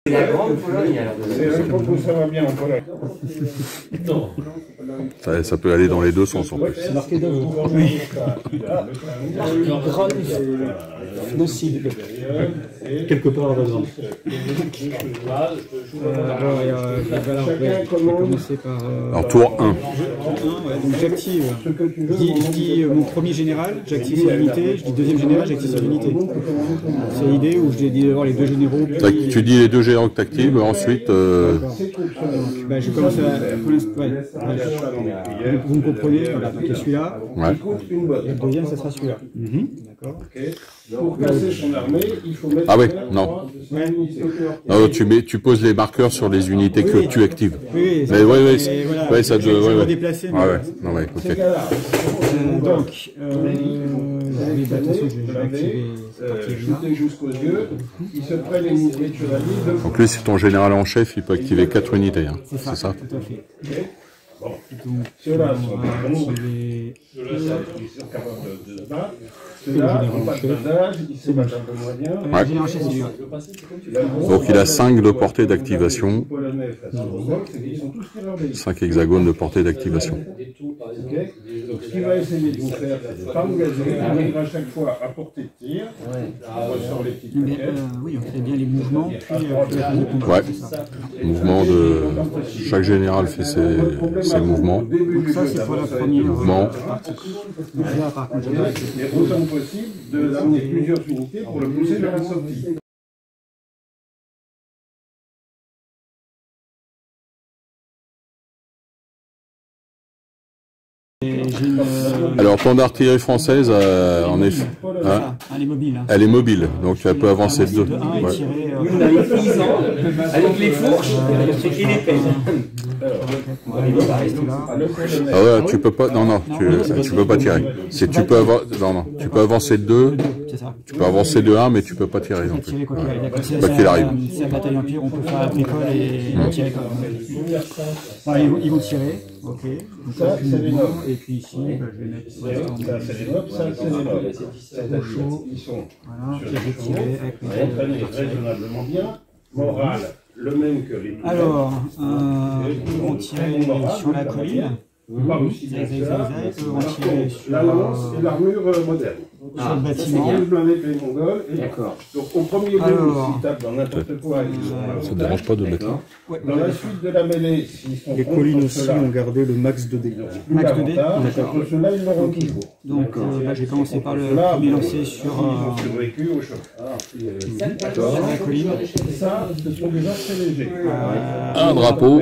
La grande Pologne, alors. Je pense que ça va bien en Pologne. Non. Ça peut aller dans les deux sens en plus. C'est marqué dans oui. Grande nocible. Quelque part à la grande. Je vais commencer par. Alors tour 1. Ouais, donc j'active. Je dis mon premier général, j'active sur l'unité. Je dis deuxième général, j'active sur l'unité. C'est l'idée où je dis d'abord les deux généraux. Tu dis les deux généraux que tu actives, ensuite. Bah, je commence à. Vous me comprenez, voilà, donc celui-là. Ouais. Et le deuxième, ça sera celui-là. D'accord. Pour casser son armée, il faut mettre. Ah oui, non. Non, tu poses les marqueurs sur les unités que tu actives. Oui, mais ouais, voilà, ouais, ça doit. Ouais, déplacer. Ouais, ouais. Non, ouais, ok. Donc, attention, je vais activer. Shooter jusqu'aux yeux, ils se prennent une unité de chevalier. Donc lui, c'est ton général en chef, il peut activer 4 unités. Hein. C'est ça, tout à fait. Bon, donc, ceux-là sont activer. Ceux-là, ils sont capables de se battre. Ceux-là n'ont pas de blindage, ils se battent un peu moins bien. Ouais. Général chef, c'est lui. Donc il a 5 de portée d'activation. 5 hexagones de portée d'activation. Donc ce qu'il va essayer de vous faire, c'est de ne pas engager, il arrive à chaque fois à portée de tir, on ressort les petites maquettes. Oui, on fait bien les mouvements, puis Ouais. Mouvement de. Chaque général fait ses mouvements. donc ça, c'est pour la première Mouvement. partie. Donc là, par contre, Il est autant possible d'amener plusieurs unités pour le pousser vers la sortie. Alors ton artillerie française, en effet, hein, elle est mobile. Hein. elle est mobile, donc elle peut avancer de 2. Ouais. Avec 10 ans, avec les fourches et les pelles. Ah ouais, tu peux pas. Non, tu peux pas tirer. Si tu peux avoir, non, tu peux avancer de 2. Tu peux avancer de 1, mais tu peux pas tirer non plus. Quoi qu'il arrive. C'est un bataille empire, on peut faire la bricole et tirer quand même. Ils vont tirer, ok. Ça, c'est les nobles. Et puis ici, je vais mettre. Ça, c'est les nobles, ça, c'est les nobles. Ils sont entraînés raisonnablement bien. Morale, le même que les. Alors, ils vont tirer sur la colline. Pas aussi bien que ça. Ils vont tirer sur la lance et l'armure moderne. le bâtiment. Ils ont avec les Mongols. D'accord. Donc au premier coup, s'ils tapent dans n'importe quoi, Ça ne dérange pas de mettre là. dans la suite de la mêlée, s'ils sont Les collines aussi ont gardé le max de dés. Max de dés. Contre ceux-là, ils l'auront toujours. Donc là, j'ai commencé par le premier lancer sur Ils ont survécu au choc. la colline. Ça, ce sont des archers légers. Un drapeau. En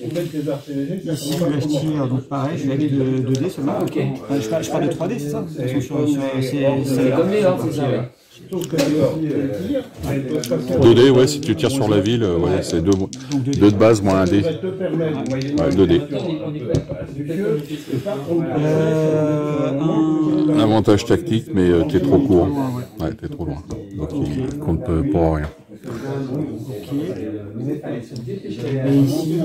fait, les archers légers, ça Ici, là, je tire, donc pareil, je vais avec 2 dés seulement. Je parle de 3 dés, c'est ça? C'est comme les Hordes, c'est ça, ouais. sauf que les Hordes, ils tirent. 2 dés, ouais, si tu tires sur la ville, ouais, c'est 2 de base moins 1 dé. Ça te permet, Ouais, 2 dés. Avantage tactique, mais t'es trop court. Ouais, t'es trop loin. Donc il compte pour rien. Et ici, il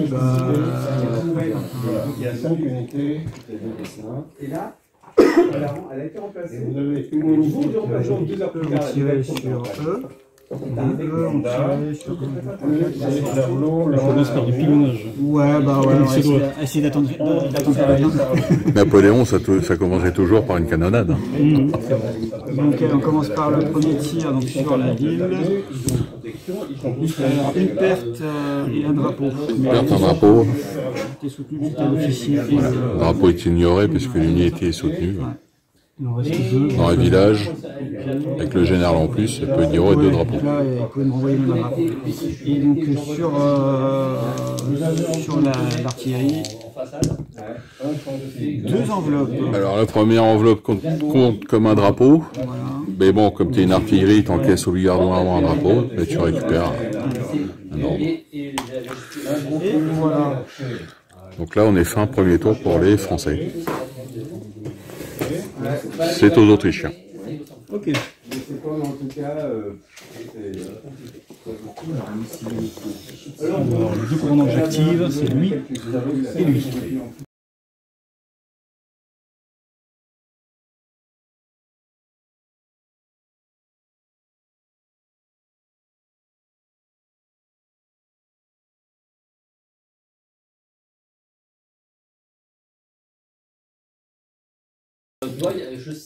y a 5 unités. Et là, elle a été remplacée. Vous avez une unité. on va tirer sur eux. Et eux, on tirait sur On commence par du pilonnage. Ouais, bah ouais, on va essayer d'attendre la bien. Napoléon, ça commencerait toujours par une canonnade. Donc on commence par le premier tir donc, sur la ville. Alors, une perte et un drapeau. Perte un drapeau. J'étais soutenu, j'étais l'officier. Le drapeau est ignoré puisque l'unité est soutenue. Il en reste 2. Dans un village, avec le général en plus, ça peut dire ouais, 2 drapeaux. Là, il pouvait me renvoyer mon drapeau. Et donc sur l'artillerie, 2 enveloppes. Alors la première enveloppe compte comme un drapeau. Voilà. Mais bon, comme tu es une artillerie, tu encaisses obligatoirement un drapeau, mais tu récupères un ordre. Et voilà. Donc là, on est fin premier tour pour les Français. C'est aux Autrichiens. Ok. Alors, les 2 commandants que j'active, c'est lui et lui.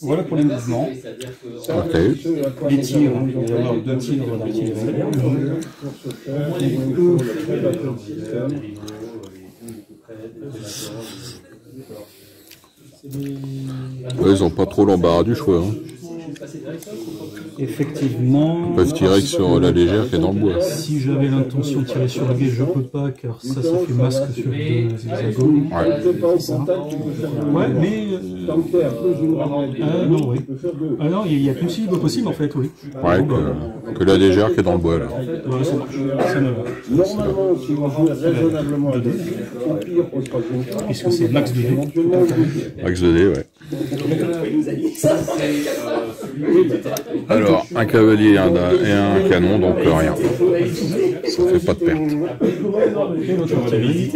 Voilà pour les mouvements. Ok. Les tirs, il va y avoir 2 tirs dans l'artillerie. Ouais, ils n'ont pas trop l'embarras du choix. Hein. Effectivement. Ils peuvent tirer que sur la légère qui est dans le bois. Si j'avais l'intention de tirer sur le guet, je peux pas, car ça fait masque sur 2 hexagones. Ouais, mais. Non, oui. Ah non, il y a qu'une cible possible en fait, oui. Ouais, que la légère qui est dans le bois là. Ouais, ça marche. Ça me va. Normalement, si vous jouez raisonnablement au pire au troisième tour, Puisque c'est max 2D. Max 2D, ouais. Alors, un cavalier et un canon, donc rien. Ça fait pas de perte. Et notre artillerie.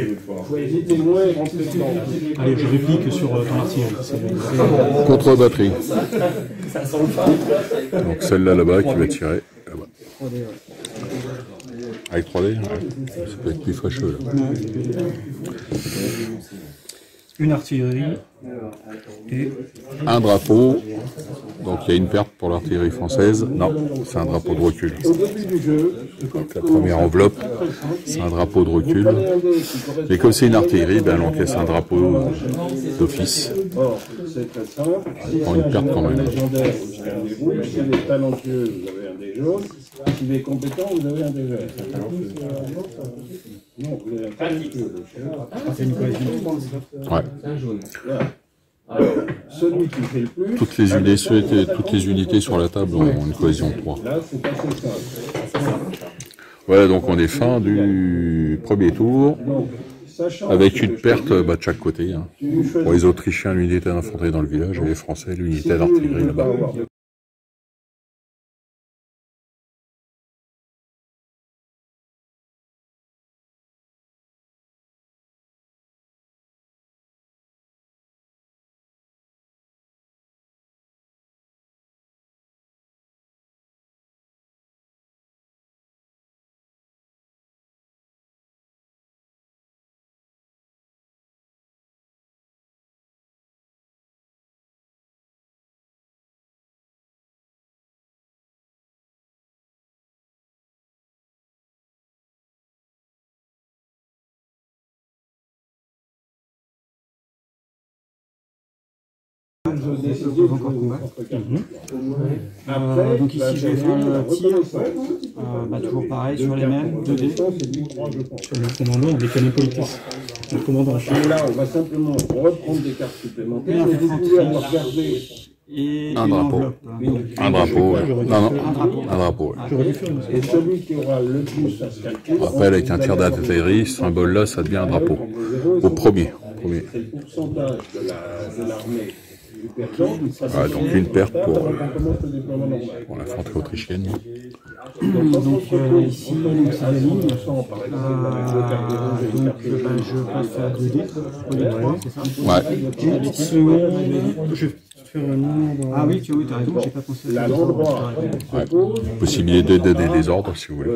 Allez, je réplique sur ton artillerie. Contre-batterie. Donc celle-là là-bas qui va tirer. Là-bas. Avec 3D, ouais. Ça peut être plus fâcheux là. Une artillerie et un drapeau. Donc il y a une perte pour l'artillerie française. Non, c'est un drapeau de recul. Donc la première enveloppe, c'est un drapeau de recul. Et comme c'est une artillerie, ben, elle encaisse un drapeau d'office. On prend une perte quand même. S'il est talentueux, vous avez un dé jaune. S'il est compétent, vous avez un dé vert. Non, vous avez un talentueux. Ouais. Alors, celui qui fait le plus... Toutes les unités sur la table ont une cohésion de 3. Là, c'est assez simple. Voilà, donc on est fin du premier tour. Avec une perte de chaque côté. Hein. Pour les Autrichiens, l'unité d'infanterie dans le village, et les Français, l'unité d'artillerie là-bas. Donc ici je vais faire le tir, toujours pareil sur les mêmes, 2D, sur le commandant, des canons politis. Le commandant. Là, on va simplement reprendre des cartes supplémentaires. Et vous pouvez avoir gardé un drapeau. Un drapeau, ouais. Non, un drapeau. Ouais. Et celui qui aura le plus à se calculer. Après, avec un tir d'artillerie, ce symbole-là, ça devient un drapeau. Au premier. C'est le pourcentage de l'armée. Ah, donc une perte pour l'infanterie autrichienne. Donc ici, c'est la ligne. Donc je passe à 2D, au lieu de 3, c'est ça? Ouais. Une petite seconde, je vais faire un nombre. Ah oui, tu as raison, j'ai pas pensé à ça. Ouais. Possibilité de donner des ordres si vous voulez.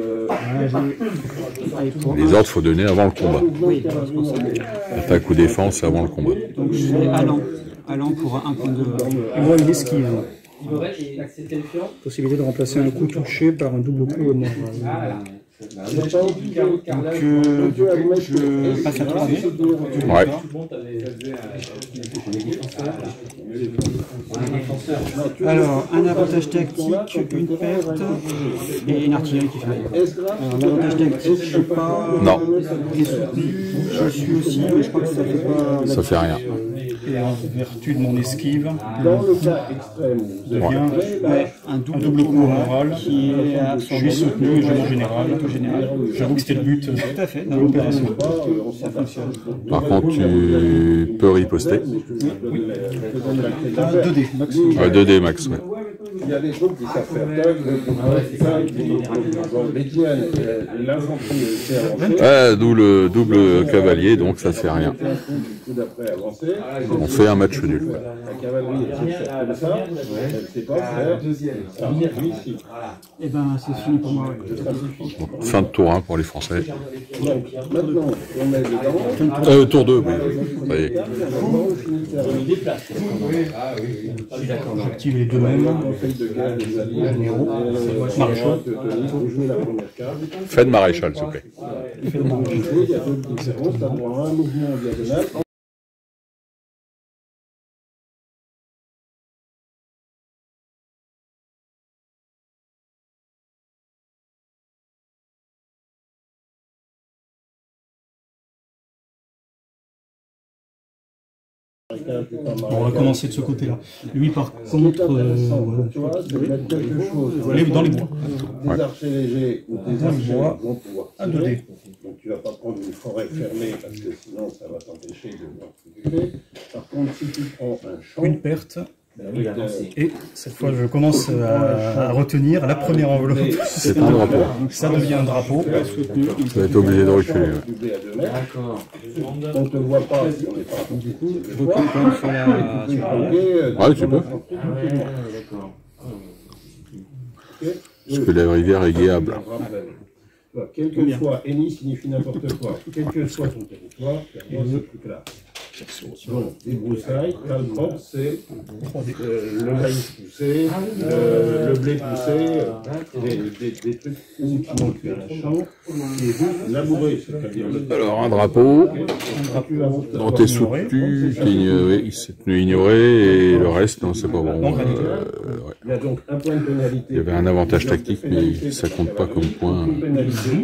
Les ordres, il faut donner avant le combat. Attaque ou défense, c'est avant le combat. Donc je fais allant pour un point de... Moi, une esquive. Possibilité de remplacer un coup touché par un double coup au mort. Donc, je passe à 3D. Ouais. Alors, un avantage tactique, une perte et une artillerie qui fait rien. Alors, l'avantage tactique, je sais pas. Non. Et soutenu, je suis aussi, mais je crois que ça fait pas. Ça fait rien. Et en vertu de mon esquive, Dans le cas extrême, vous avez devient Un un double coup moral. qui est Je suis soutenu et je mon général. J'avoue que c'était le but tout à fait dans l'opération. ça fonctionne. Par contre, tu peux riposter. Un 2D, maximum. 2D max, ouais. Il y a des troupes qui savent faire tag, l'Étienne, l'infanterie est avancée. Ouais, d'où le double cavalier, donc ça fait rien. Du coup d'après avancé. On fait un match nul. La cavalerie est faire comme ça, elle ne sait pas faire ça. Ici, Et ben, c'est fini pour moi. je simplifie. Fin de tour 1 pour les Français. Donc maintenant, on met dedans. Tour 2, oui. Ça y est. J'active les deux mêmes. Conseil de guerre des alliés, Maréchal. Vous jouez la première carte. Faites maréchal, s'il vous plaît. Il y a deux différences, ça prend un mouvement en diagonale. On va commencer de ce côté-là. Lui, par contre, dans les bois. Des archers légers ou des archers bois. vont pouvoir Un tirer. 2D. Donc tu ne vas pas prendre une forêt fermée parce que sinon ça va t'empêcher de l'occuper. Par contre, si tu prends un champ, Une perte. Et cette fois, je commence à retenir la première enveloppe. C'est un drapeau. Ça devient un drapeau. Tu vas être obligé de reculer. Ouais. doublé à 2 mètres. On ne te voit pas si on n'est pas à du coup. Je recule quand même sur la. Ouais, tu peux. Parce que la rivière est guéable. Quel que soit, Eni signifie n'importe quoi. Quel que soit ton territoire, il y a ce truc-là. Bon, des broussailles, calprop, c'est le maïs poussé, le blé poussé, des trucs où tu manques un champ qui est labouré, c'est-à-dire le Alors, un drapeau. Dans tes soutenus, il s'est tenu ignoré, et le reste, non, c'est pas bon. Ouais. Il y a donc un point de pénalité. Il y avait un avantage tactique, mais ça compte pas comme point,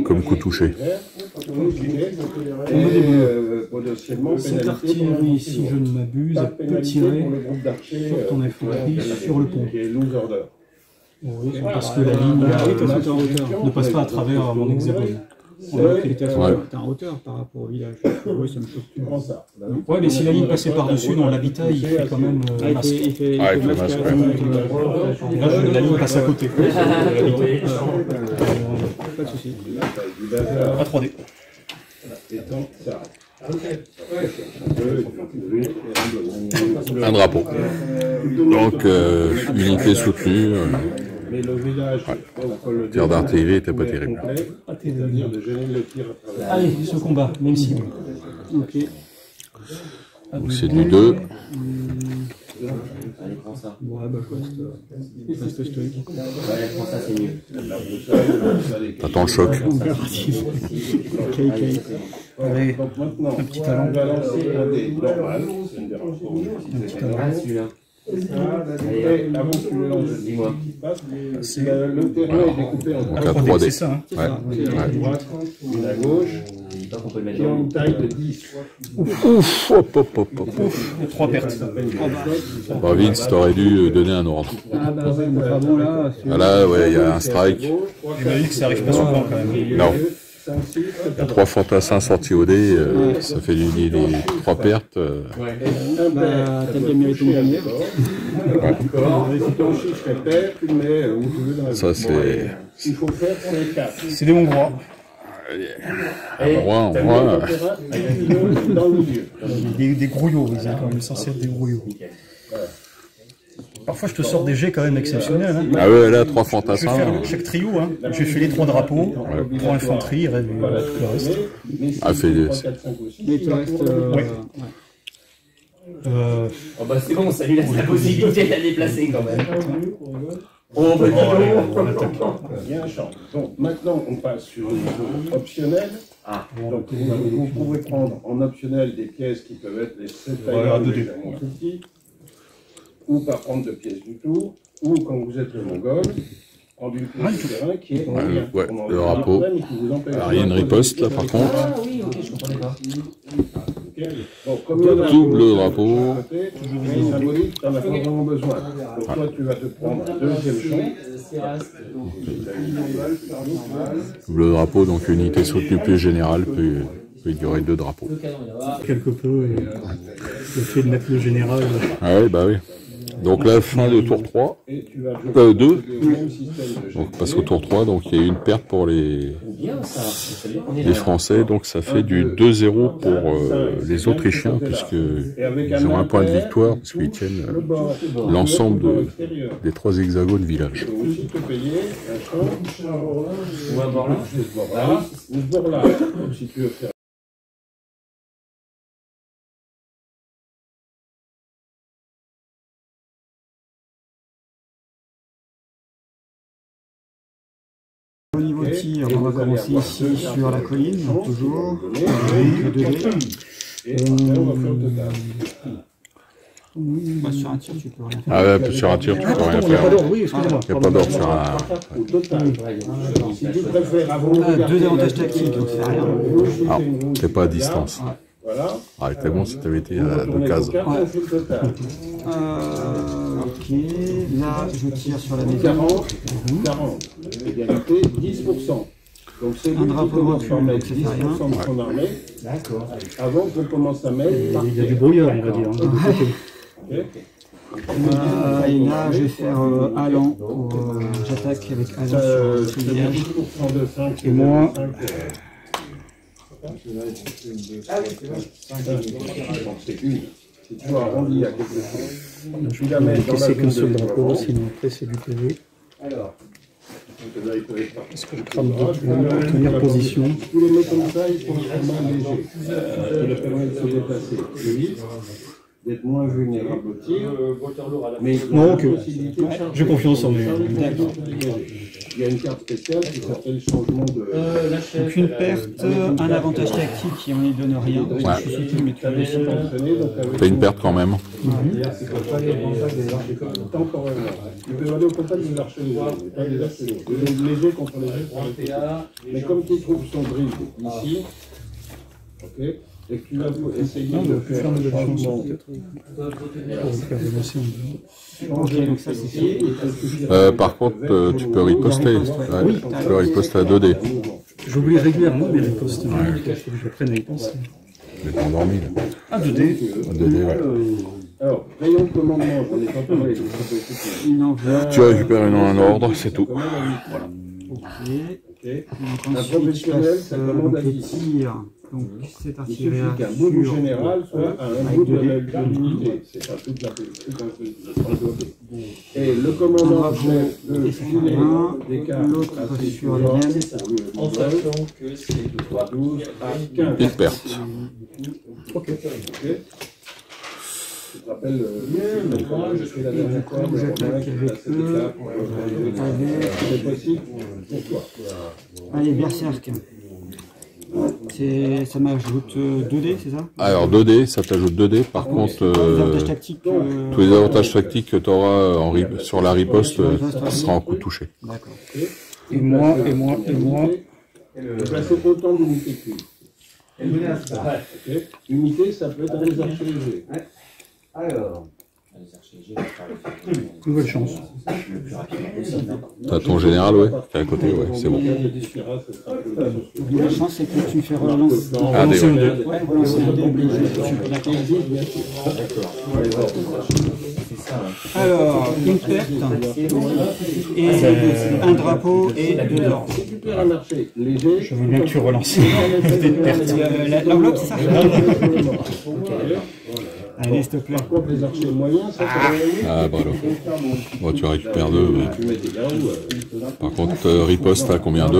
comme coup touché. Potentiellement Cette artillerie, si je ne m'abuse, elle peut tirer sur ton infanterie sur le pont. qui est loose order. Oui, parce que la ligne ne passe pas à travers mon hexagone. On a vu qu'il était en hauteur par rapport au village. Oui, ça me choque. Tu prends ça. Ouais, mais si la ligne passait par-dessus, dans l'habitat, il fait quand même masque. Il fait il fait masque. masque, Là, la ligne passe à côté. Pas de souci. À 3D. Étant ça. Un drapeau. Donc, unité soutenue. Mais le village, Le tir d'artillerie était pas terrible. c'est-à-dire de gêner le tir à travers. Allez, ce combat, même cible. Ok. Donc, c'est du 2. Bon, bah, je reste stoïque. T'attends le choc. Allez, Donc maintenant, un petit talent. on va lancer un dé normal, ça ne dérange pas, on utilise les talents. Et avant que tu le lances, dis-moi ce qui se passe. Le terrain est découpé en Donc, à 3D, 3D. c'est ça, hein. Ouais. une à droite, une à gauche, qui ont une taille de 10. Ouf, hop, hop, hop, hop. 3 pertes. Bah, Vince, t'aurais dû donner un ordre. Ah bah ouais, mais pas bon là. Ah là, ouais, il y a un strike. J'imagine que ça arrive pas souvent quand même. Non. Il y a 3 fantassins sortis au dé, ça fait des 3 pertes. Bah, t'as bien mérité de gagner. Si ton chiffre est pair, tu le mets où tu veux dans la Ça, c'est. Il faut faire c'est 4. C'est des Hongrois. Moi, Dans le milieu. Des grouillots, ils sont quand même censés être des grouillots. Parfois, je te sors des jets quand même exceptionnels. Hein. Ah ouais, là, 3 Je vais fantassins. faire chaque trio, hein. J'ai fait les 3 drapeaux, 3 infanteries, et tout le reste. Ah, fait des. Mais il te reste. Ouais. Oh bah c'est bon, ça lui laisse la possibilité de la déplacer quand même. Oh bah Il y a un champ. Donc maintenant, on passe sur le niveau optionnel. Donc vous pouvez prendre en optionnel des pièces qui peuvent être les 7 tailles légèrement plus petites. ou pas prendre de pièces du tout, ou quand vous êtes le Mongol, prendre une pièce du terrain qui est en lien. Ouais, le drapeau. Alors, il y a une riposte là par contre. Ah oui, ok, je comprenais pas. Bon, comme Double drapeau. c'est symbolique, tu n'en as pas vraiment besoin. Donc toi, tu vas te prendre un deuxième champ. Double drapeau, donc unité soutenue plus générale peut durer 2 drapeaux. Quelque peu, et le fait de mettre le général. Ah oui, bah oui. Donc là, fin de tour 3, 2. Donc passe au tour 3, donc il y a eu une perte pour les Français, donc ça fait du 2-0 pour les Autrichiens, puisqu'ils ont un point de victoire, parce qu'ils tiennent l'ensemble des 3 hexagones villages. Ou un bord là. Si tu veux faire Au niveau tir, on va commencer ici sur la colline, toujours. Le 2D. Sur un tir, tu peux rien faire. Ah ouais, sur un tir, tu peux rien Il n'y a pas faire. d'ordre, oui, excusez-moi. Il n'y a pas d'ordre sur un... au total. Si tu préfères avant de 2 avantages tactiques, donc c'est rien. Ah, t'es pas à distance. voilà. Ah, c'était bon si t'avais été à 2 cases. Ok, Là, je tire sur la maison. 40, égalité 10%. Donc c'est lui qui commence par mettre 10% de son armée. D'accord. Avant qu'on commence à mettre. Il y a du brouillard, on va dire. Ok. Et là, je vais faire Allan. J'attaque avec Allan sur le village. 10% de 5. Et moi, c'est une. Si tu arrondis à quelque chose, je vais c'est qu'un seul drapeau, sinon après c'est du PV. alors, Est-ce que je crame de tenir position? tous les mettre comme ça, ils sont vraiment légers. Ça leur permet de se déplacer plus vite, d'être moins vulnérable au tir. Mais ils ont Non, la ok. possibilité de charger. J'ai confiance en lui. Il y a une carte spéciale qui s'appelle changement de. Donc une perte, un avantage tactique qui ne donne rien. Parce que je suis soutenu, mais tu le laisses. T'as une perte quand même. Temporairement. Tu peux aller au contact des archers pas des archers. Les légers contre les légers pour arrêter. Mais comme tu trouves son drill ici, ok, et que tu vas essayer de faire un changement. Ok, donc ça c'est fait. Par contre, tu peux riposter. Ouais, tu peux riposter à 2D. J'oublie régulièrement mes ripostes. Il faut que je prenne à y penser. Mais t'es endormi là. Ah, 2D. À 2D, ouais. Alors, rayon de commandement, j'en ai pas parlé. Une enveloppe. Tu récupères un ordre, c'est tout. Ok. Un Donc professionnel, ça commande à les 10. tirs. Donc c'est Il artillerie suffit qu'un sur bout général soit à un bout de l'unité. C'est pas toute la politique. Et le commandant chef de filer des cartes l'autre sur les miennes. En sachant que c'est de 3 12 à 15. Une perte. Ok. Tu te rappelles, je fais la dernière fois, le Romain qui passe cette étape, c'est possible pour toi. Allez, Berserk. Ça m'ajoute 2D, c'est ça? Alors 2D, ça t'ajoute 2D. Par contre, Les avantages tactiques. tous les avantages tactiques que tu auras sur la riposte sera en coup touché. D'accord. Et moi. Placer autant d'unités qu'une. Unité, ça peut être des archers légers. Alors, Nouvelle chance. T'as ton général, ouais. T'es à côté, ouais, c'est bon. La chance, c'est que tu me fais relancer. Ah, des Ouais, relancer un dé obligé. D'accord. Alors, une perte et un drapeau et 2 ordres. Si tu perds un archer léger, Je veux bien que tu relances. L'enveloppe, c'est ça? Allez, s'il te plaît. par contre, les archers moyens, ça c'est Ah, bravo. Bon, tu récupères 2. Ouais. tu mets tes garous. Par contre, riposte à combien 2?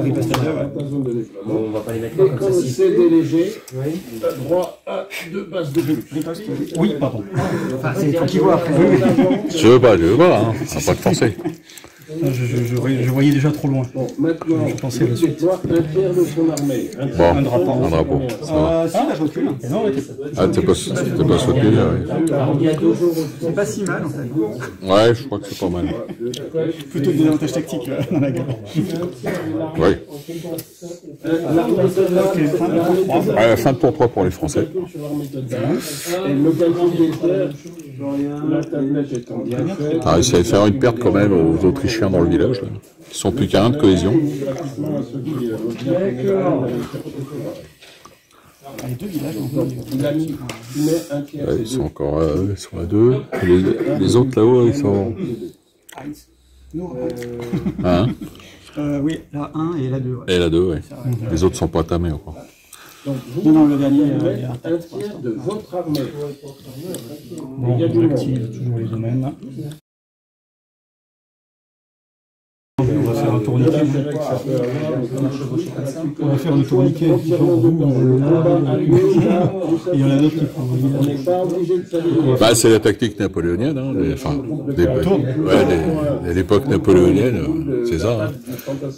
Riposte à 2, ouais. Ta zone de déploiement. Bon, on va pas les mettre Et comme comme ça. Si. c'est des légers, tu as droit à 2 bases de plus. Oui, pardon. Enfin, c'est toi qui vois après. Je veux pas, hein. On va pas te forcer. Je voyais déjà trop loin. Bon, maintenant, Je pensais à la suite. un tiers de son armée. Bon, Un drapeau. un drapeau. Ça va. Si, là, je recule. Non, mais Ah, t'es pas sauté là, ouais. C'est pas si mal, en fait. Ouais, je crois que c'est pas mal. Plutôt que des avantages tactiques, là, dans la guerre. Ouais. Ouais, fin de tour 3 pour les Français. On a réussi à faire une perte quand même aux Autrichiens dans le village, là, qui sont plus qu'un de cohésion. Les deux villages, Ouais, ils sont encore ils sont à 2. Les autres là-haut, ils sont... Hein? oui, la 1 et la 2. Ouais. Et la 2, ouais. Les autres sont pas tamés encore. Non, le dernier, il y a un tiers de votre armée. bon, j'active toujours les domaines. On va faire un tourniquet. On va faire un tourniquet. Et il y en a d'autres qui font. Bah, c'est la tactique napoléonienne, hein, à l'époque napoléonienne, c'est ça. Hein.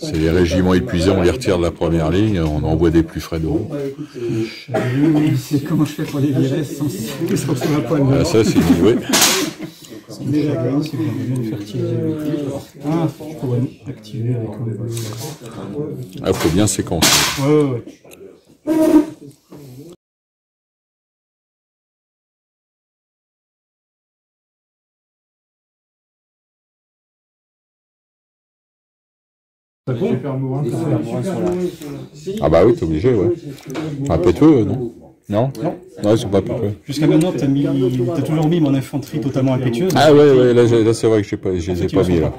C'est les régiments épuisés, on les retire de la première ligne, on envoie des plus frais de haut. C'est comment je fais pour les virer sans qu'ils se retrouvent à poil. Ah, ça, c'est oui. Déjà, si vous voulez faire tirer. Ah, je pourrais activer avec le bleu. Ah, faut bien séquencer. Ouais. C'est bon? Ah bah oui, t'es obligé, ouais. Un pétueux, non? Non? Non, ouais, c'est pas pétueux. Jusqu'à maintenant, t'as toujours mis mon infanterie totalement impétueuse. Ah ouais, là c'est vrai que je les ai pas mis, là.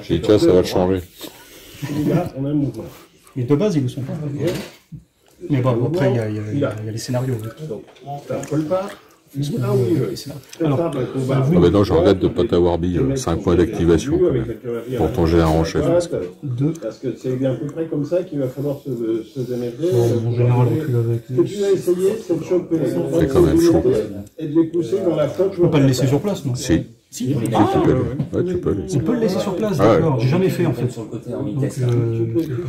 J'ai dit, tiens, ça va le changer. Mais de base, ils ne sont pas. Mais bon, après, il y a les scénarios. Alors, ah bah non, je regrette de ne pas t'avoir mis 5 points d'activation pour ton général en chef. Parce que c'est à peu près comme ça qu'il va falloir se démerder. Mon général recule avec. Ce que tu vas essayer, c'est de choper C'est quand même chaud. et de les pousser dans la flotte. Je peux pas le laisser sur place, non? Si. Si. Tu peux le laisser. On peut le laisser sur place, Ah ouais. d'accord. J'ai jamais fait en fait. Sur le côté en Donc, vitesse. Tu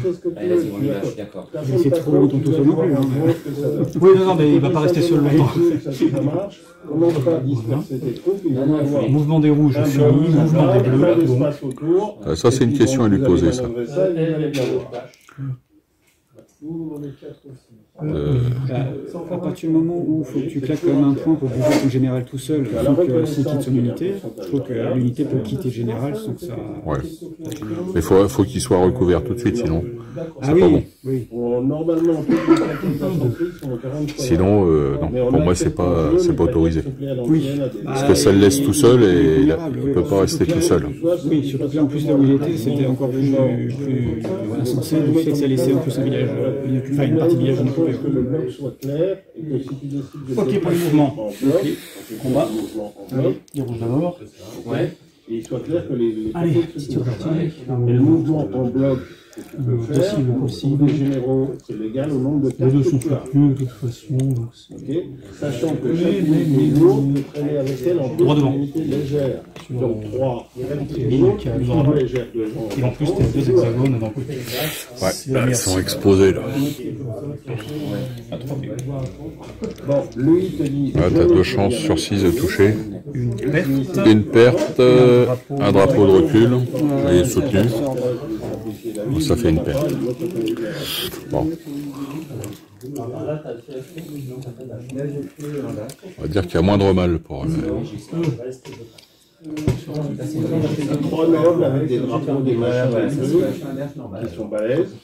fais ce que tu Allez, veux. vas-y, on y va, je suis d'accord. C'est trop longtemps tout seul non plus. oui, non, mais il va pas rester seul longtemps. Ça marche. Comment pas disperser tes troupes? Il va y avoir Mouvement des rouges, fini. Mouvement des bleus. l'espace autour. Ça, c'est une question à lui poser, ça. À partir du moment où il faut que tu claques comme un point pour bouger ton général tout seul, il faut que s'il quitte son unité, il faut que l'unité peut quitter le général sans que ça... Ouais. Mais faut qu'il soit recouvert tout de suite, sinon c'est Ah oui, pas bon. oui. Normalement, toutes les claquettes d'infanterie sont au 43. Sinon, non, pour moi, c'est pas autorisé. Oui. Parce que ça le laisse tout seul et il peut pas rester tout seul. Oui, surtout que là, en plus, là où il était, c'était encore plus insensé, du fait que ça laissait en plus un village, enfin une partie du village en occupé. Que le bloc soit clair et que si tu décides de Ok, pour les mouvements. combat, Les rouges d'abord. Ouais. et il soit clair que les Allez, petit tir d'artillerie. et le mouvement en bloc que tu peux faire, possible. les généraux, c'est légal au nombre de Les cartes deux que sont tu as. soutenus de toute façon. Donc Ok, sachant que chaque unité lourde peut traîner avec elle en Droit devant. unité légère. Donc 3 qui a sont légères de gens. et en plus, t'as deux hexagones donc Ouais, là, ils sont exposés, là. Bon, lui il te dit. Ouais, t'as 2 chances sur 6 de toucher. une perte. Une perte, un drapeau de recul, et soutenu. Donc, ça fait une perte. Bon. On va dire qu'il y a moindre mal pour... 3 nobles avec des drapeaux des machins qui sont balèzes,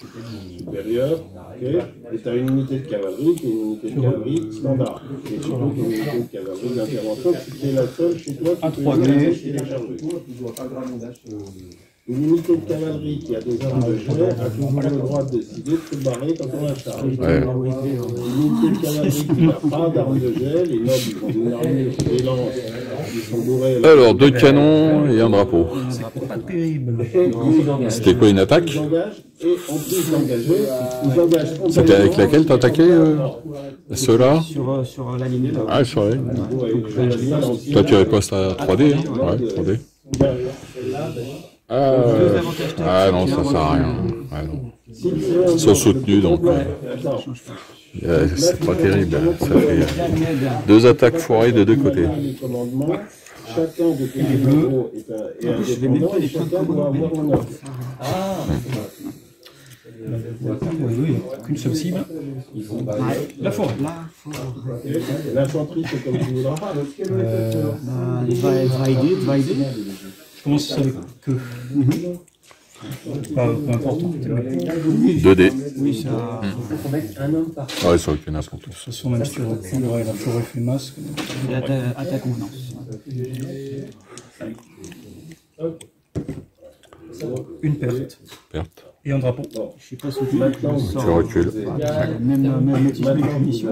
supérieurs, ok. Et tu as une unité de cavalerie qui est une unité de cavalerie standard. Et surtout une unité de cavalerie d'intervention qui est la seule chez toi qui peut utiliser les charrues. Une unité de cavalerie qui a des armes de jet a toujours le droit de décider de se barrer quand on la charge. Ouais. Une unité de cavalerie qui n'a pas d'armes de jet, les nobles ils ont une armée, des lances, ils sont bourrés. Alors, 2 canons et un drapeau. Pas terrible. C'était quoi, une attaque? Ils engagent, et en plus d'engager, ils engagent. C'était avec laquelle t'as attaqué ceux-là? Sur la ligne là. Ah, sur la ligne. Toi, tu ripostes à 3D, hein? Ouais, 3D. Ah non, ça sert à rien. Ah, non. Ils sont soutenus, donc c'est pas terrible. Ça fait 2 attaques foirées de 2 côtés. Chacun de tes numéros est indépendant et chacun doit avoir un ordre. Oui, qu'une seule cible. La forêt. L'infanterie, c'est comme tu voudras. Divider. Je commence avec que. Pas important. 2D. Oui, ça. Ouais, ça aucune n'importe. De toute façon, même si tu recules, la forêt fait masque. À ta convenance. Une perte. Et un drapeau. Je suis pas soutenu. Tu recules. Même si je mets une punition.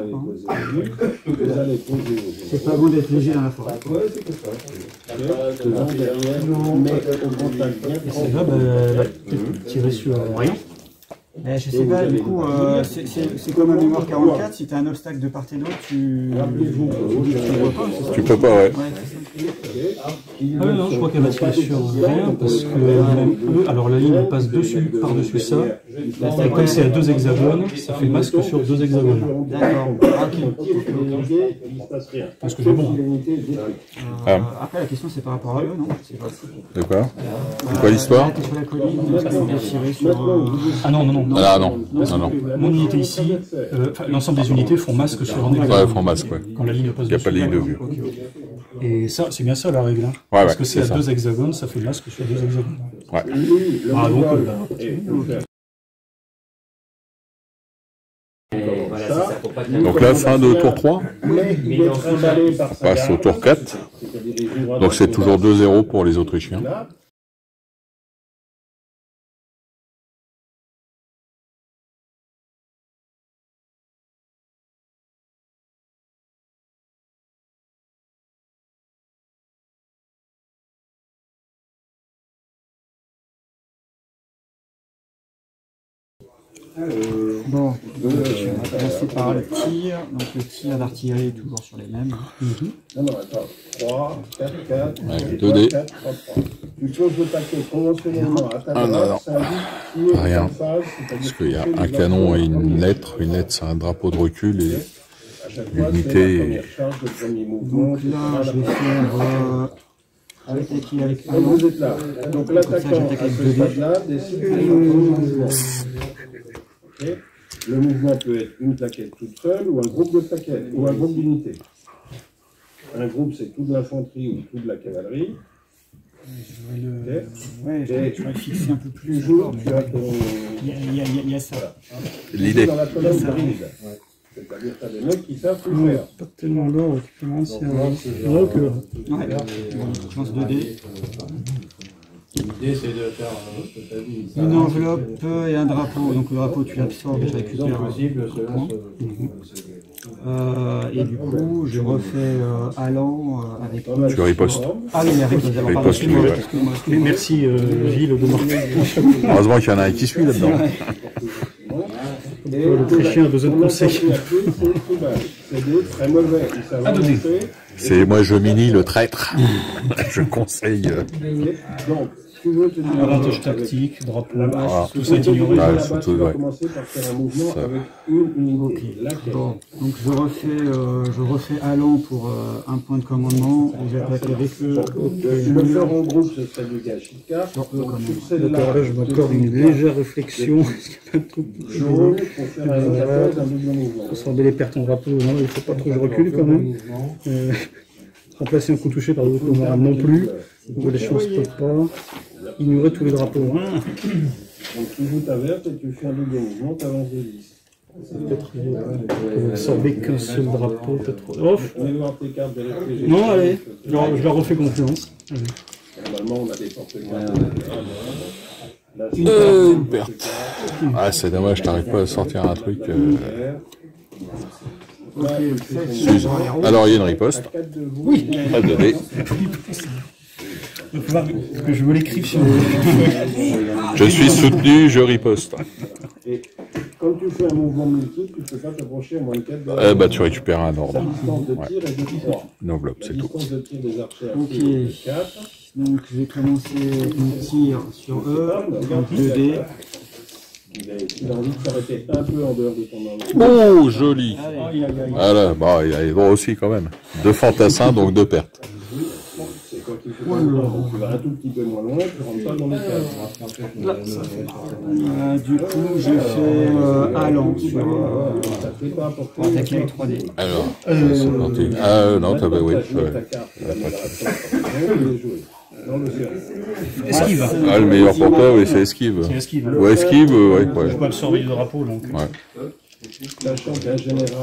C'est pas bon d'être léger dans la forêt. Et celle-là, elle va peut-être tirer sur rien. Je sais pas, du coup, c'est comme un mémoire 44, si tu as un obstacle de part et d'autre, tu vois pas, c'est ça? Tu peux pas, ouais. Ah oui, non, je crois qu'elle va tirer sur rien, parce que même eux, alors la ligne passe par-dessus ça, et comme c'est à 2 hexagones, ça fait masque sur 2 hexagones. D'accord, Je pense que c'est bon. Après, la question, c'est par rapport à eux, non? De quoi? C'est quoi l'histoire? Sur la colline, est-ce qu'on peut tirer sur... Ah non, non, non. Ah non. Mon unité ici, l'ensemble des unités font masque sur un hexagone. Ouais, ils font masque, ouais. Quand la ligne passe Il n'y a pas de ligne de vue. Et ça, c'est bien ça la règle. Hein. Ouais, parce que c'est à ça. 2 hexagones, ça fait masque sur 2 hexagones. Ouais. Ah, donc, Donc là, fin de tour 3. On passe au tour 4. Donc c'est toujours 2-0 pour les Autrichiens. Bon, on va commencer par le tir. Donc le tir d'artillerie est toujours sur les mêmes. Non, attends. 3, 4, 4. Ouais, 2D. 4, 3, 3. Tu poses le paquet conventionnellement à ta droite, ça indique qui est Rien. en phase, Parce qu'il y a un canon et une lettre. Une lettre, c'est un drapeau de recul et l'unité. Donc là, je vais faire attaquer avec un. Vous êtes là. Donc l'attaquant à ce stade-là décide de mouvement. Le mouvement peut être une plaquette toute seule ou un groupe de plaquettes ou un groupe d'unités. Un groupe, c'est toute l'infanterie ou toute la cavalerie. Ouais, je vais fixer un peu plus. Toujours, tu as ton... Il y a ça. L'idée. Dans la colonne grise. C'est-à-dire que tu as des mecs qui savent tout faire. pas tellement l'or qui commence à... que... Ouais, je lance 2D. L'idée, c'est de faire Une enveloppe et un drapeau. Donc le drapeau, tu l'absorbes et je récupère possible selon et du coup, je refais allant avec... Tu ripostes. Ah oui, avec les Riposte, ouais. Mais merci Gilles de marquer. Heureusement qu'il y en a un qui suit là-dedans. L'Autrichien a besoin de conseils. C'est très mauvais. À donner. C'est moi, je mini le traître. Je conseille. Donc, tu veux te dire Avantage tactique, drapeau, tout ça ça est ignoré. tu vas commencer par faire un mouvement avec une unité. Laquelle? Bon, donc je refais allant pour un point de commandement et j'attaque avec Tu le faire en groupe, ce serait du gâchis-cas. Donc sur celle-là, D'accord, là je m'accorde une légère réflexion. Est-ce qu'il y a pas de truc jaune pour faire un double mouvement. absorber les pertes en drapeau, non, il ne faut pas trop que je recule quand même. Remplacer un coup touché par d'autres camarades non plus. Donc les choses ne peuvent pas. Ignorer tous les drapeaux. Donc tu joues ta verte et tu fais un double mouvement, tu avances de 10. Peut-être absorber qu'un seul drapeau, peut-être. Off. On est voir tes cartes de l'FPG. Non, allez, je leur refais confiance. Normalement, on a des porte-cartes. Une perte. Ah, c'est dommage, t'arrives pas à sortir un truc. Alors, il y a une riposte. Oui. Pas de dé. Il va falloir que je me l'écrive sur le... Je suis soutenu, je riposte. Et quand tu fais un mouvement multiple, tu ne peux pas t'approcher à moins de 4 Bah, tu récupères un ordre. La distance de tir est de 3. Une enveloppe, La c'est tout. distance de tir des archers Ok. est de 4. Donc je vais commencer mon tir sur eux, donc 2D. Il a envie de s'arrêter un peu en dehors de ton arme. Oh, joli. Voilà, bah, il a les droits aussi quand même. 2 fantassins, donc 2 pertes. C'est quoi qui fait pas le temps, donc tu vas un tout petit peu moins loin, tu rentres pas dans les cases. Du coup, je fais allant sur Ça fait pas pour pour attaquer avec 3D. Alors, c'est parti. Ah, non, t'avais, oui. ta carte, la modération, il est joué. Dans l'océan. Esquive. Ah, le meilleur pour toi, oui, c'est esquive. C'est esquive. Ouais, esquive, ouais. Je peux pas le surveiller le drapeau, donc. Ouais. Sachant qu'un général a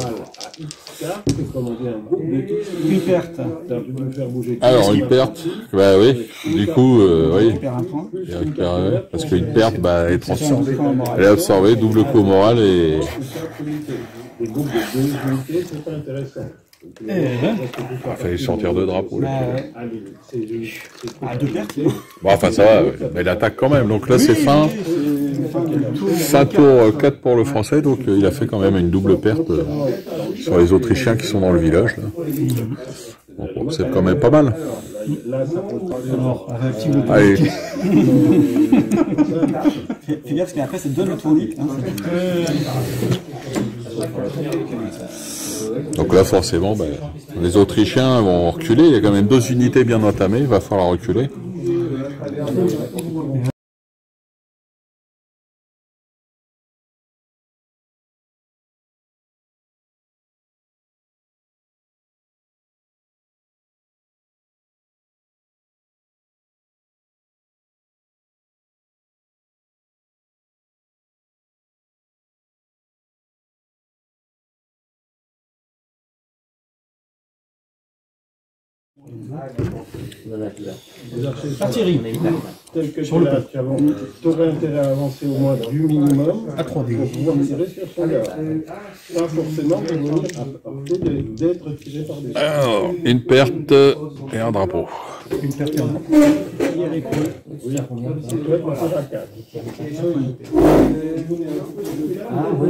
X cartes, c'est commander un groupe de X. Une perte. Tu peux faire bouger. Alors, une perte, bah oui. Du coup, oui. Je perds un point. Il récupère, ouais, parce qu'une perte, bah, elle est Absorbé. elle est absorbée, double coup moral et. Des groupes de 2 unités, c'est pas intéressant. Eh ben. Il fallait sortir 2 drapeaux. Là. Ah, 2 pertes. Bon, enfin, ça va, ouais. Mais il attaque quand même. Donc là, c'est fin. Fin tour 4 pour le français, donc il a fait quand même une double perte sur les Autrichiens qui sont dans le village. Là. Bon, c'est quand même pas mal. Alors, on réactive le Allez. Fais bien parce qu'après ça te donne le tourniquet. Hein, Donc là, forcément, ben, les Autrichiens vont reculer. Il y a quand même 2 unités bien entamées. Il va falloir reculer. Artillerie. Tel que sur le tu aurais intérêt à avancer au moins du minimum À 3D. pour pouvoir tirer sur son gars. Pas forcément devenir d'être tiré par des. Alors, une perte et un drapeau. Une perte et un drapeau. Oui, c'est toi qui tires à 4. Ah oui,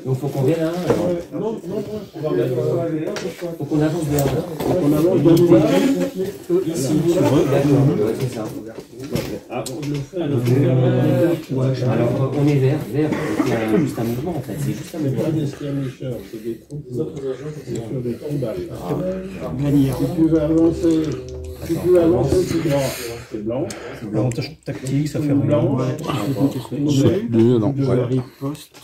donc faut qu'on vienne là. Non, Faut qu'on avance vers là. on avance de nouveau. Ici, sur eux. D'accord, c'est ça. Ah, on le fait. Alors on est vers, c'est juste un mouvement en fait, c'est juste un C'est mouvement. pas des skirmishers, c'est des troupes. C'est sur des tribales. Gagner. Si tu veux avancer, c'est droit. C'est blanc. Avantage tactique, ça fait Blanc. rien. Non, De ouais. riposte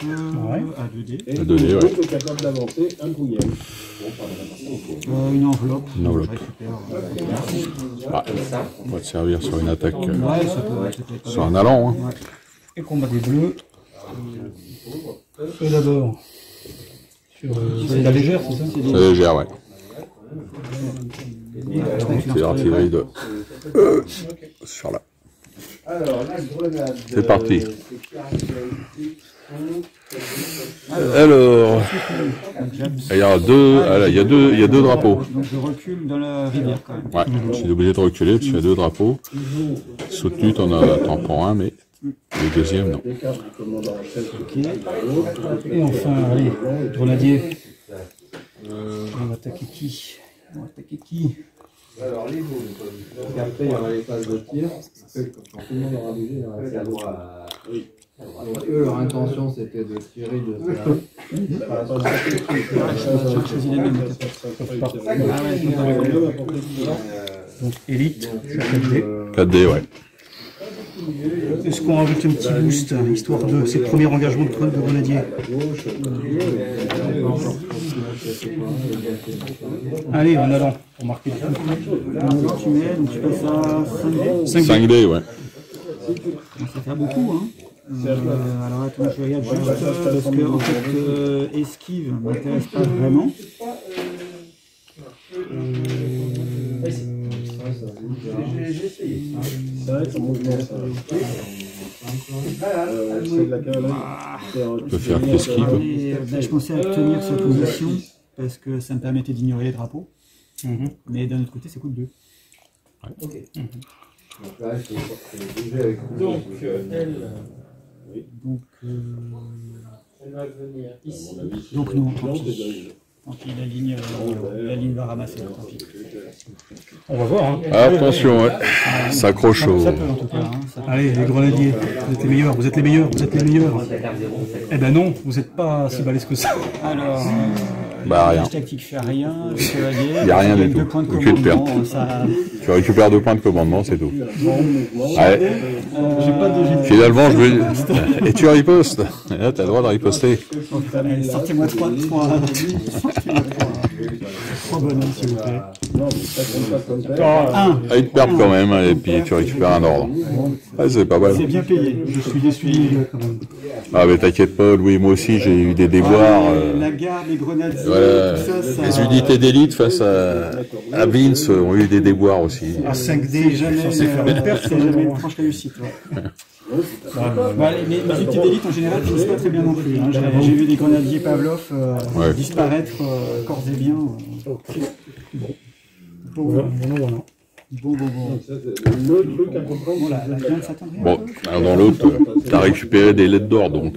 à 2D. Et À donner, ouais. tu es capable d'avancer un brouillard. Une enveloppe. Une enveloppe. Je récupère. Ah, on va te servir sur une attaque, Ouais, ça peut être. sur un allant. Hein. Et combat des bleus. Et d'abord. C'est la légère, c'est ça? C'est légère, ouais. C'est l'artillerie de. Sur là. C'est parti. Alors, il y a il y a deux drapeaux. Donc je recule dans la rivière quand même. Ouais, je suis obligé de reculer parce qu'il y a 2 drapeaux. Soutenu, t'en prends un, mais le deuxième, non. Et enfin, allez, grenadier. On va attaquer qui? Alors, les mots, après, il y aura les phases de tir. Quand tout le monde aura bougé, il y aura la droite. Donc, eux, leur intention, c'était de tirer de Je choisis les mêmes. Donc élite, 4D. 4D, ouais. Est-ce qu'on rajoute un petit boost, histoire de ces premiers engagements de grenadier? Allez, en allant, pour marquer le coup. Tu mets, donc tu passes à 5D. 5D, ouais. Ça fait beaucoup, hein. Alors attends, je regarde juste parce que en fait, esquive m'intéresse pas vraiment. C'est vrai que son mouvement, ça. C'est de la cavalerie. On peut faire esquive. Et, je pensais à tenir sa position parce que ça me permettait d'ignorer les drapeaux. Mais d'un autre côté, ça coûte 2. Donc là, il faut bouger avec Donc elle Donc, va venir ici. donc non, tant pis. Tant pis, la ligne va ramasser, tant pis. On va voir. Hein. Attention, ouais. Ça accroche au... Ça peut en tout cas. Hein, ça peut. Allez, les grenadiers, vous êtes les meilleurs, vous êtes les meilleurs, vous êtes les meilleurs. Eh ben non, vous n'êtes pas si balèze que ça. Alors, Bah, rien. la tactique fait rien, le chevalier. Il n'y a rien du tout. 2 points de Aucune perte. commandement, ça... Tu récupères 2 points de commandement, c'est tout. Ouais. J'ai pas de... Finalement, je veux... Et tu ripostes. Là, t'as le droit de riposter. Allez, sortez-moi 3 bonhommes, s'il vous plaît. Un. Ah, une perte quand même, et puis tu récupères un ordre. Ouais, c'est pas mal. C'est bien payé. Je suis déçu des gars quand même. Ah, mais t'inquiète pas, Louis, moi aussi, j'ai eu des déboires. La garde, les grenadiers, Voilà. tout ça, Les unités d'élite face à Vince ont eu des déboires aussi. À 5D, c'est jamais censé faire une perte. c'est jamais une franche réussite. Ouais. Bah, les unités d'élite en général finissent pas très bien non plus. Hein. J'ai vu des grenadiers Pavlov Ouais. disparaître corps et bien. Bon. Le truc à comprendre, Bon, la viande s'attendrait. Bon, alors dans l'autre, t'as récupéré des lettres d'or, donc...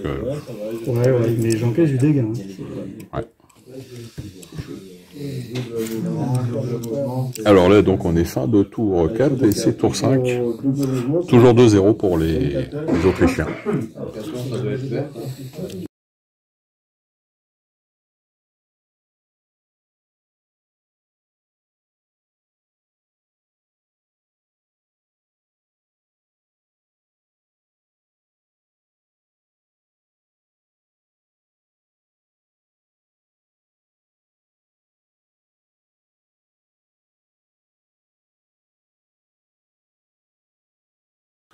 Ouais, mais j'encaisse du dégât. Hein. Ouais. Alors là, donc, on est fin de tour 4 et c'est tour 5. Toujours 2-0 pour les Autrichiens.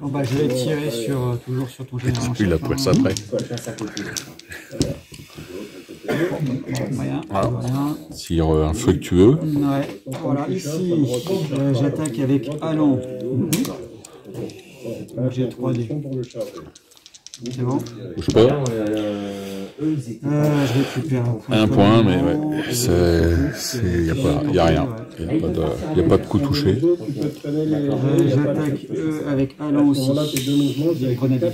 Bon, bah, je vais tirer sur, toujours sur ton général en Il chef. a pris ça après. Rien, Ah. rien. Tire infructueux. Ouais, voilà, ici, j'attaque avec Allant. Donc j'ai 3D. C'est bon. Bouge pas. Je récupère Un point, mais ouais, il n'y a rien. Il n'y a pas de coup touché. J'attaque avec Allant aussi. J'ai grenadier.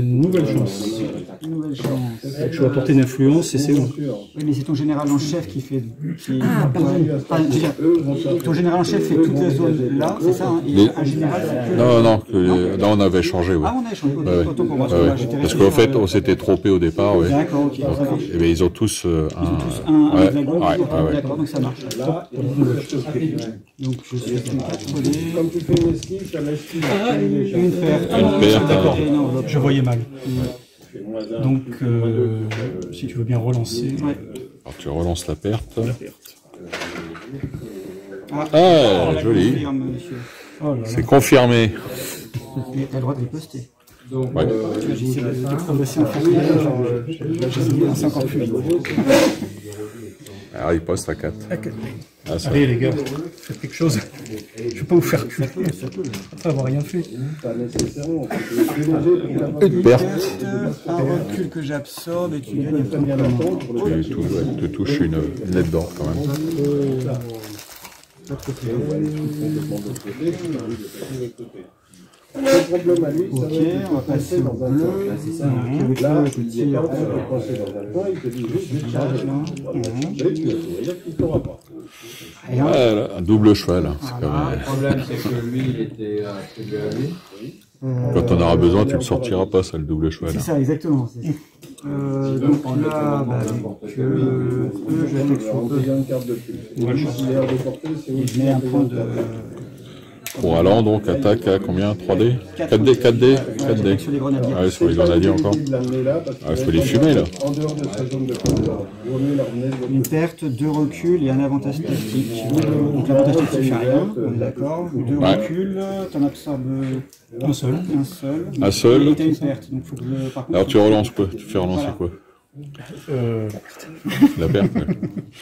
Nouvelle chance. Nouvelle chance. Je vais apporter une influence et c'est bon. Oui, mais c'est ton général en chef qui fait. Je veux dire, ton général en chef fait toute la zone là, c'est ça, hein, et un général. Non, on avait changé, oui. Ah, on a échangé. Ouais, Autant pour moi. ouais. Parce qu'en fait, on s'était trompé au départ, oui. D'accord, ok. Et bien, ils ont tous Un ouais, hexagone, ouais. d'accord, donc ça marche. Donc je suis à 4D. Comme tu fais une esquive, ça laisse Une perte. Une perte, D'accord, Et une enveloppe. je voyais mal. Donc, si tu veux bien relancer. Ouais. Alors, tu relances la perte. Ah, joli. confirme, monsieur. Oh là là. C'est confirmé. Et t'as le droit de riposter. Ouais. J'essaie de progresser en fait. C'est encore plus vite. Alors, il poste à 4. Ah, ça. Allez les gars, faites quelque chose. Je ne vais pas vous faire cuire après avoir rien fait. Une perte. Un recul que j'absorbe et tu gagnes un point de commandement. Tu touches une lettre d'or quand même. Le problème à lui, ça Ok, on va passer au bleu. Là, tu dis, quand tu es coincé dans un coin, il te dit juste, je charge là. Et tu c'est-à-dire qu'il ne t'aura pas. Ouais, là, un double cheval. Hein. C'est quand même- Le problème, c'est que lui, il était attribué à lui. Quand on aura besoin, tu ne le sortiras pas, ça, le double cheval. C'est ça, exactement. Donc là, bah, avec eux, je vais attaquer sur eux. Une carte de plus. Et je mets un point de. Pour Allant, donc, attaque à combien 3D 4D 4D 4D. Sur les grenadiers. Ah, ouais, sur les grenadiers encore. Ah, il faut les fumer, là. En dehors de sa zone de combat, vaut mieux leur mener de Une perte, 2 reculs et un avantage tactique. Donc l'avantage tactique fait rien, on est d'accord. 2 Ouais. reculs, t'en absorbes Un seul. Un seul. Et t'as une perte. Donc faut que par contre. Alors, tu relances quoi? Tu fais relancer Voilà. quoi? La perte, ouais.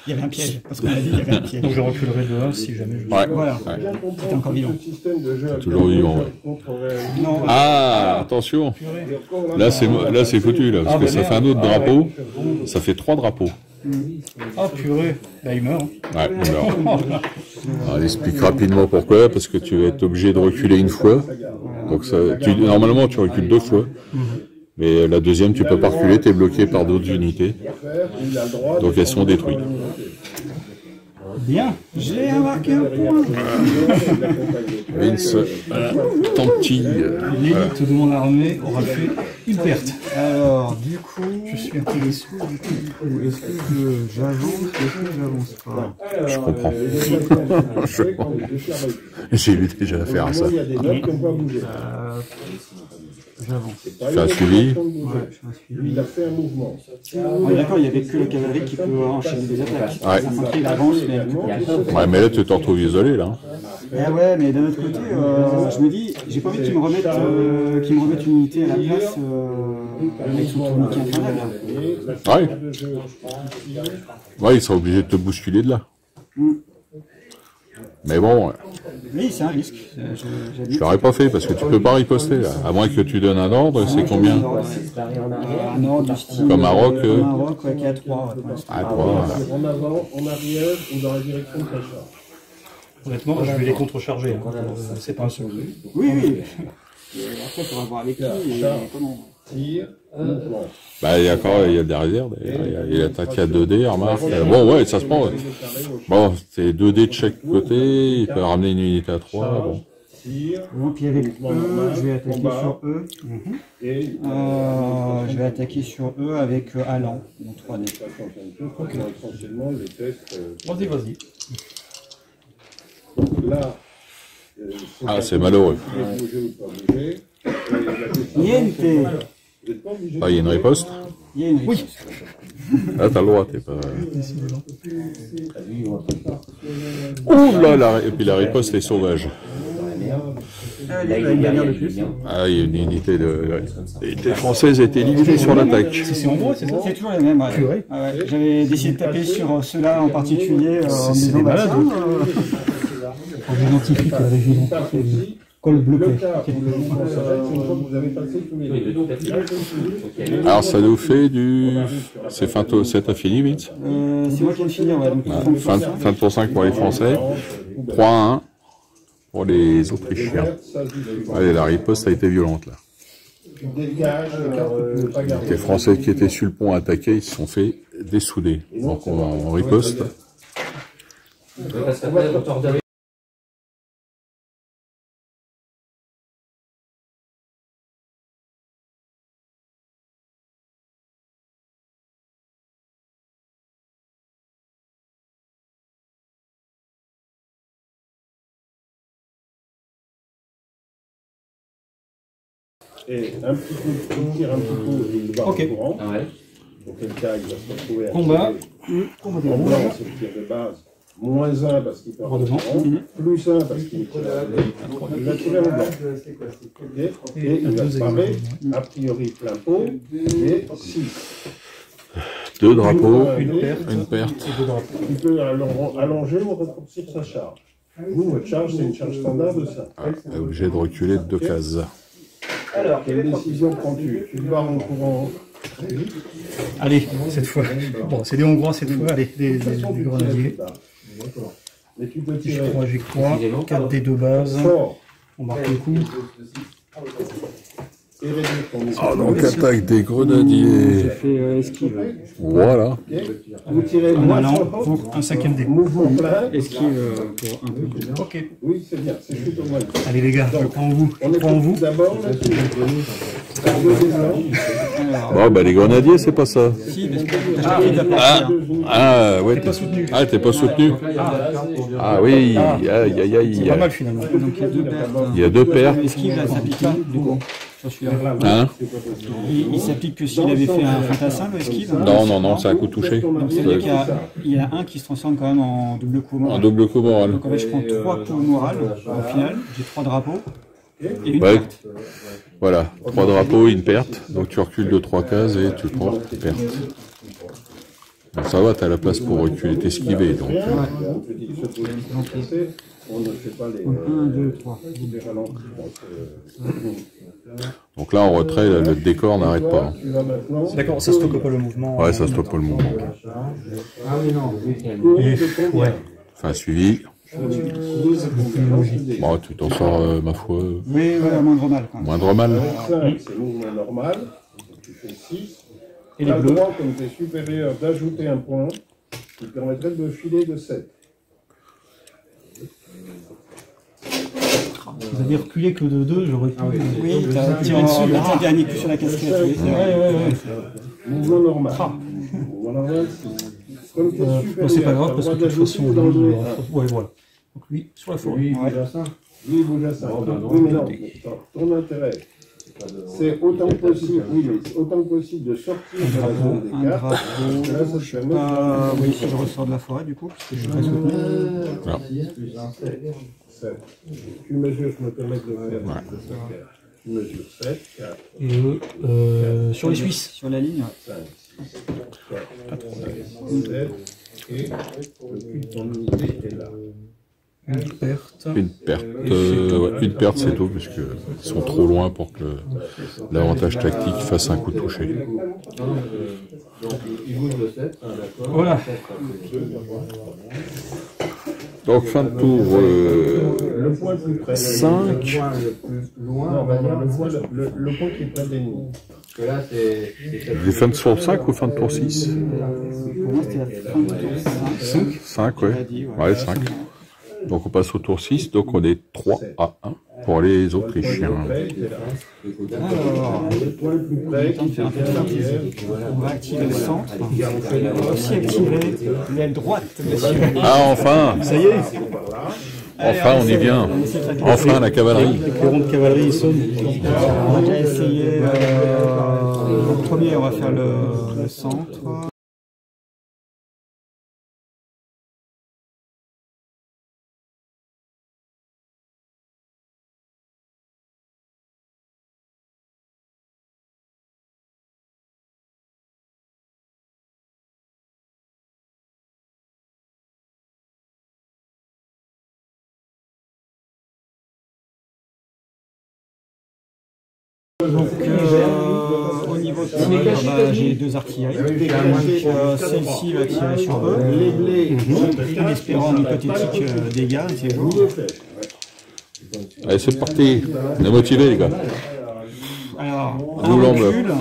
Il y avait un piège, parce qu'on a dit qu'il y avait un piège. Donc je reculerai de 1 si jamais je... Ouais. Voilà. Ouais. C'était encore vivant. Toujours vivant, ouais. Non, Ah, attention. Là, c'est foutu, là, parce que ça fait un autre drapeau. Ça fait 3 drapeaux. Ah purée, là il meurt. Ouais, alors, on explique rapidement pourquoi, parce que tu vas être obligé de reculer une fois. Donc, normalement, tu recules 2 fois. Mais la deuxième, tu peux pas reculer, tu es bloqué par d'autres unités. Donc elles sont détruites. Bien, j'ai marqué un point. Vince, tant petit. L'élite de mon armée aura fait une perte. Alors, du coup, Je suis un peu déçu. est-ce que j'avance ou est-ce que j'avance pas? Je comprends. J'ai eu déjà affaire à ça. Il y a des notes qu'on va bouger. J'avance. Tu fais un suivi. Ouais, je fais un suivi. Lui, il a fait un mouvement. On est d'accord, il n'y avait que la cavalerie qui peut enchaîner des attaques. Ouais. L'infanterie, il avance, mais... Ouais, mais là, tu te retrouves isolé, là. Ah ouais, mais d'un autre côté, je me dis, j'ai pas envie qu'ils me remettent une unité à la place avec son tourniquet infernal. Ouais. Ouais, il sera obligé de te bousculer de là. Mais bon, Oui, c'est un risque. je l'aurais pas fait parce que tu peux pas riposter, là. À moins que tu donnes un ordre, c'est combien? Un ordre du style... Comme un roc, Comme un roc, ouais, qui est à 3. à toi. En avant, en arrière ou dans la direction de ta charge. Honnêtement, je vais les contrecharger. Hein. C'est pas un secret. Oui, oui. Après, il faudra voir avec qui et comment. Tire, mouvement. Bah, il y a des réserves. Il attaque à 2D, remarque. Bon, ouais, ça se prend. Bon, c'est 2D de chaque côté. Il peut ramener une unité à 3. Bon. Tire, Bon, puis avec eux, je vais attaquer sur eux. et Je vais attaquer sur eux avec Alan, mon 3D. essentiellement les tests. Vas-y. Donc là, Ah, c'est malheureux. bouger ou pas bouger. Niente. Vous n'êtes pas obligé. Ah, il y a une riposte. Il y a une oui. Ah, t'as le droit, t'es pas... Ouh là, et puis la riposte est sauvage. Ah, il y a une unité l'unité française a été éliminée sur l'attaque. C'est en gros, c'est ça? C'est toujours les mêmes. Ouais. Ah ouais. J'avais décidé de taper sur ceux-là en particulier en me disant bah, tiens, J'identifie la région. Col bleu Le cas où le mouvement s'arrête, c'est une fois que vous avez passé tous les deux. Alors ça nous fait du... C'est fin infini, vite. c'est moi qui viens de finir, ouais. Donc, Fin de tour 5 pour les Français. 3-1 pour les Autrichiens. Allez, la riposte a été violente, là. Tu dégages les cartes que tu ne veux pas garder. Les Français qui étaient sur le pont attaqués, ils se sont fait dessouder. Donc on riposte. Et un petit coup, il tire un petit coup et il va en courant. Dans quel cas, il va se retrouver à Combat. En blanc, c'est le tir de base. -1 parce qu'il part en courant. +1 parce qu'il tire. Il va tirer en blanc. Et il va se parer, a priori plein pot, et 6. 2 drapeaux, Une une perte. Il peut allonger ou raccourcir sa charge. Vous, votre charge, c'est une charge standard de 5. On est obligé de reculer de 2 cases. Alors, quelle décision prends-tu? Tu pars en courant. Allez, cette fois. Bon, c'est des Hongrois cette fois. Allez, des grenadiers. Mais tu peux Je tirer crois, j'y crois. 4 des 2 bases. fort On marque le coup. et réduire ton Ah, donc attaque des grenadiers. j'ai fait esquive. Voilà. Vous tirez En moins allant fort. pour un 5e dé. Mouvement plein. Esquive pour un peu plus. Ok. Oui, c'est bien, c'est plutôt mal. Allez les gars, je prends en vous. On Je est prends en vous. d'abord là-dessus. Bon, bah les grenadiers, c'est pas ça. Si, parce que t'as pris de la partie. Ah, ouais. Ah, t'es pas soutenu. Ah oui, aïe, aïe, aïe. Pas mal finalement. Donc il y a 2 pertes. Il y a 2 pertes. Esquive, là, ça pique pas, du coup. Sur celui-là. Hein? Il s'applique que s'il avait fait un fantassin, le esquive. Non, c'est un coup touché. Donc ça veut dire qu'il y a un qui se transforme quand même en double coup Un moral. double coup moral. Donc en fait, je prends 3 coups morales au final. J'ai 3 drapeaux. Et une Ouais. perte. Voilà, 3 drapeaux, une perte. Donc tu recules de 3 cases et tu prends une perte. Bon, ça va, t'as la place pour reculer, t'esquiver. Donc, On ne fait pas les 1, 2, 3. ralentis. donc là, en retrait, le décor n'arrête pas. Tu vas maintenant. D'accord, ça stoppe pas le mouvement. Ouais, ça stoppe pas le mouvement. Et, ouais. Enfin, suivi. Bon, tu t'en sors, ma foi, Oui, voilà, moindre mal. Quand même. moindre mal. 5, c'est mouvement normal. fait 6. Et les Tu as le bleus. droit, comme tu es supérieur, d'ajouter un point qui permettrait de filer de 7. Vous avez reculé que de 2, j'aurais pu. Oui, tu as tiré dessus, le dernier coup sur la casquette. Mouvement normal. Mouvement normal, comme tu es supérieur, Non, c'est pas grave, tu as parce que le de toute droit façon, d'ajouter dans le lui, jeu. ouais, voilà. Donc lui, sur la forêt. Lui, il bouge à 5. Lui, il bouge à 5. Oui, mais non, ton intérêt, c'est autant que possible, oui, mais c'est autant que possible de sortir de la zone des Un cartes. drapeau. Là, ça te permet Oui, si je ressors de la forêt, du coup, parce que je suis très soutenu. 6 plus 1, 7. 7. Tu mesures, je me permets de le faire. Tu mesures 7, 4, Et sur les Suisses. Sur la ligne, 5, 6, 4, 7, et le cul de ton unité est là. Une perte. Une perte, une perte c'est tout, puisqu'ils sont trop loin pour que l'avantage tactique fasse un coup de toucher. Donc, il bouge de 7, d'accord. Voilà. Donc fin de tour Le point le plus près. 5. Le point le plus loin, Non, on va dire le point qui est près des nids. Parce que là, c'est. Des fins de tour 5 ou fin de tour 6? pour moi, c'était la fin de tour 5. 5, ouais. Ouais, 5. Donc on passe au tour 6, donc on est 3 à 1 pour les Autrichiens. Alors, Le point le plus près qui fait bien l'arrière. on va activer le centre. On va aussi activer l'aile droite, monsieur. Ah enfin! Ça y est, Enfin on y vient! Enfin la cavalerie! les clairons de cavalerie, ils sonnent. On va déjà essayer. En premier, on va faire le centre. Donc, au niveau de tir, j'ai 2 artilleries. Celle-ci va tirer sur eux. En espérant un hypothétique dégâts, c'est jour. Allez c'est parti! On est motivés les gars! Alors, D'où un l'enveloppe. recul.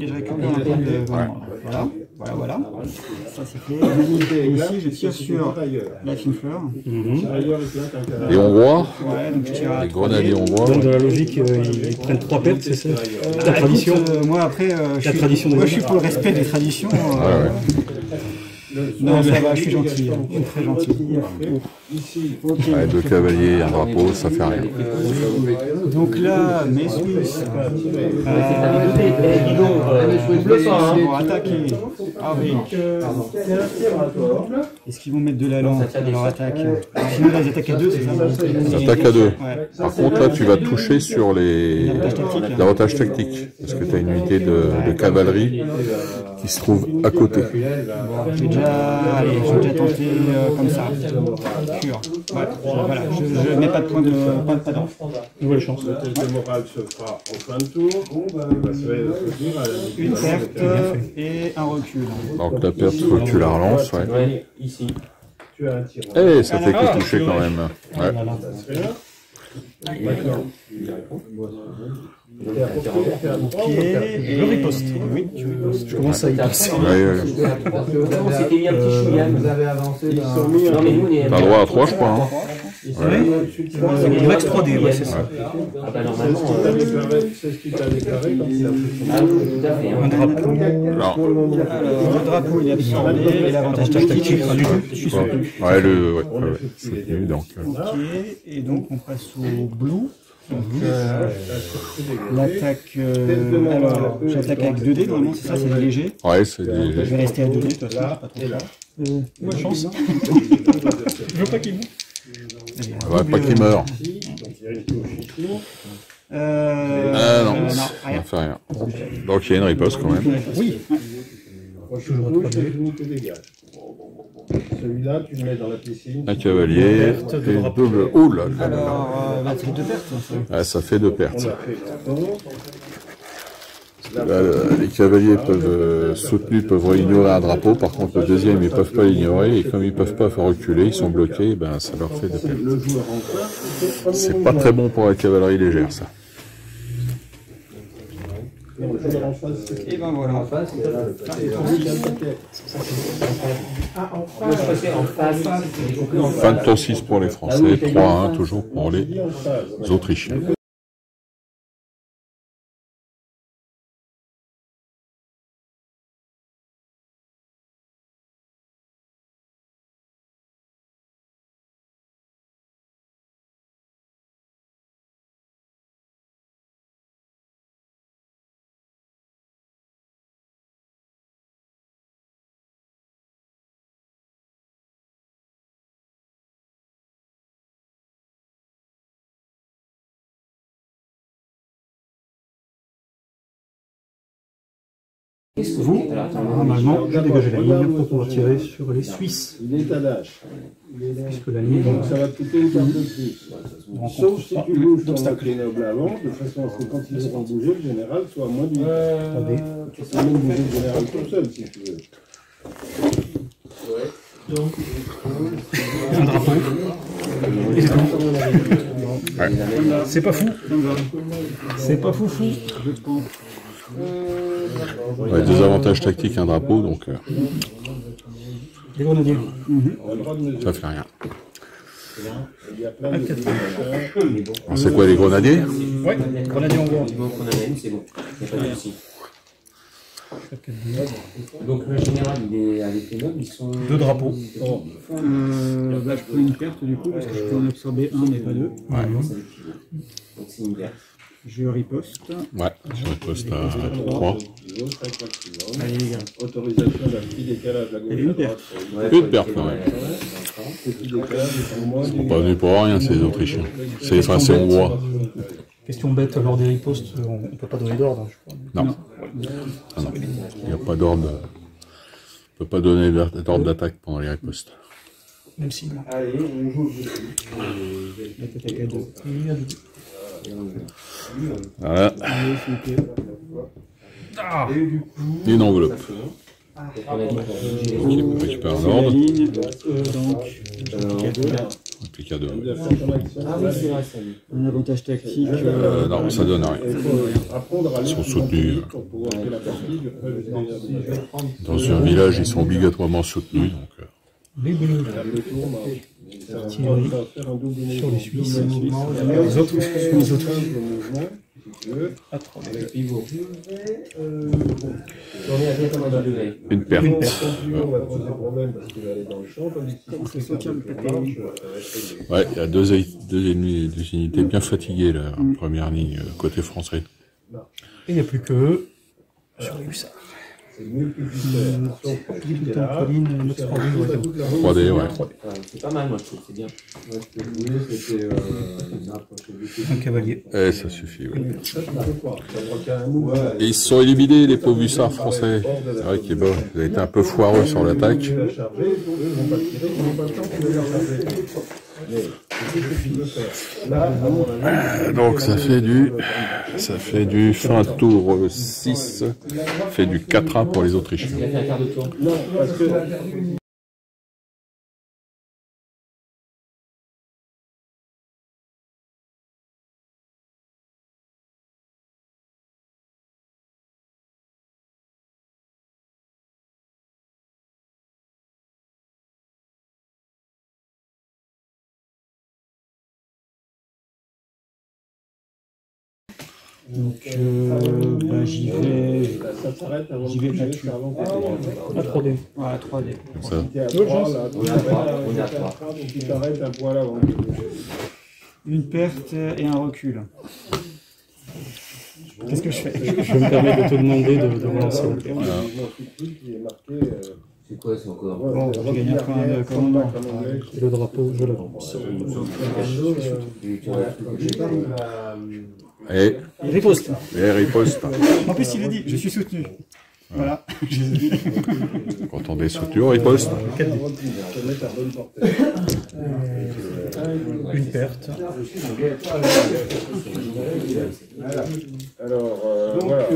Et je récupère un point de... Voilà. Ça c'est fait. Et ici, je tire sur la fine fleur. Les Hongrois, Ouais, donc je tire à les grenadiers hongrois. Donc dans la logique, ils prennent 3 pertes, c'est ça? La tradition. Moi après, tradition de je suis pour le respect des traditions. Non, ça va, je suis gentil. Je suis très gentil. Ok. Ouais, 2 cavaliers, un drapeau, ça fait rien. Donc là, mes Suisses vont attaquer. Ah oui. Est-ce qu'ils vont mettre de l'allant dans leur attaque? Sinon, là, ils attaquent à 2, c'est ça? Ils attaquent à 2. Ouais. Par contre là tu vas toucher sur l'avantage tactique, parce que tu as une unité de cavalerie qui se trouve à côté. Je vais déjà tenter comme ça. Sûr. Ouais, voilà, je mets pas de point de d'or. Nouvelle chance. Le test de morale se fera en fin de tour. Il va se dire à la Une perte et un recul. Donc la perte, faut que tu la relances, ouais. Ouais, ici. Tu as un tir. Eh, ça fait que toucher quand même. Ouais. Maintenant, Je riposte. Oui, tu ripostes. Je commence à y penser. Parce que on s'était mis un petit chouïa. Vous avez avancé ils dans. sont mis Non, mais nous, on est. T'as le droit à 3, je crois. Hein. Max 3D, ouais, c'est ça. Ah bah normalement. c'est ce qui t'a déclaré quand il a fait Ah oui, tout à fait. Un drapeau. Alors, Alors, le drapeau il est absorbé et l'avantage tactique est du Je suis soutenu. ouais, soutenu, donc. Ok, et donc on passe au blue. Donc, l'attaque. Alors, j'attaque avec 2 dés, normalement, c'est ça, c'est léger. Ouais, c'est Je des... vais rester à 2 dés, de toute façon, pas trop cher. Bonne chance. Je veux pas qu'il meure. Ouais, pas qu'il meure. Ah non, ça rien. fait rien. Donc il y a une riposte quand même. Oui. Celui-là, tu le mets dans la piscine. Un cavalier, et double. Oh là là là là. Alors, c'est 2 pertes. Ah, ça fait 2 pertes. On Ça. a fait le tour. Là, les cavaliers peuvent soutenus peuvent ignorer un drapeau, par contre le deuxième ils peuvent pas l'ignorer, et comme ils peuvent pas faire reculer, ils sont bloqués, ben ça leur fait 2 pertes. Le joueur en face, C'est pas très bon pour la cavalerie légère ça. Non, le joueur en face, Et ben voilà. En face, c'est là. Moi, je préfère en face. Fin de tour 6 pour les Français, 3-1 toujours pour les Autrichiens. Vous, normalement, je dégage la ligne pour pouvoir tirer sur les Suisses. il est à l'âge. Puisque la ligne Donc ça va te coûter une carte de plus. Sauf si tu bouges ton noble avant, de façon à ce que quand ils seront bougés, le général soit moins du. Tu peux même bouger le général tout seul si tu veux. un drapeau. Et c'est tout. C'est pas fou. C'est pas fou fou. Ouais, des avantages tactiques, un drapeau, donc Les grenadiers. ça fait rien. Il y a plein de. Alors, c'est quoi les grenadiers? Ouais, grenadiers hongrois. Du moment qu'on en a une, c'est bon. Il n'y a pas de souci. Donc le général, il est avec les nobles, ils sont. 2 drapeaux. Bah, je prends une perte du coup parce que je peux en absorber un mais pas deux. Ouais, Donc c'est une perte. Je riposte. ouais, je riposte à 3. Allez les gars. Autorisation d'un petit décalage à gauche. Et une perte. Une perte quand même. Petit décalage, au moins. Ils sont pas venus pour rien, ces Autrichiens. C'est hongrois. Question bête, lors des ripostes, on ne peut pas donner d'ordre, je crois. Non. Ah non. Il n'y a pas d'ordre. On ne peut pas donner d'ordre d'attaque pendant les ripostes. Même si. Allez, on joue. La tête à 4-2. Voilà. Allez, s'il vous plaît. Une enveloppe. Donc Qui récupère un C'est la ordre. ligne. Donc, Et puis cadeau. Ah oui, c'est vrai, ça. un avantage tactique. Non, ça donne rien. Apprendre à Ils sont soutenus. pour pouvoir faire la partie. Dans un village, ils sont obligatoirement soutenus. Donc, Les bleus. Artillerie. Sur les Suisses. Les autres. Les autres. À 3. Avec pivot. Tournez à 90 degrés. une perte. Ouais, il y a deux ennemis, deux unités bien fatiguées, là, en première ligne, côté français. Et il n'y a plus que eux sur les hussards. C'est mieux que du Pauline, notre 3D, ouais. C'est pas mal, moi je trouve, c'est bien. Un cavalier. Eh, ça suffit, ouais. Et ils se sont éliminés, les pauvres hussards français. C'est vrai qu'ils ont été un peu foireux sur l'attaque. Donc ça fait du fin tour 6, ça fait du 4-1 pour les Autrichiens. Il a fait un quart de tour. Non, parce que Donc, j'y vais. ça s'arrête avant J'y vais de là-dessus. À 3D. Ouais, à 3D. Comme ça. T'es à 3, là. On est à 3. On est à 3. Donc tu t'arrêtes un point là avant. Une perte et un recul. Qu'est-ce que je fais? Je me permets de te demander de relancer. C'est quoi, c'est encore? Bon, j'ai gagné un point de commandement. Et le drapeau, je l'avance. Et Il riposte. riposte. En plus, il est dit, je suis soutenu. Voilà. Quand on est soutenu, on riposte. Une perte. Alors, voilà.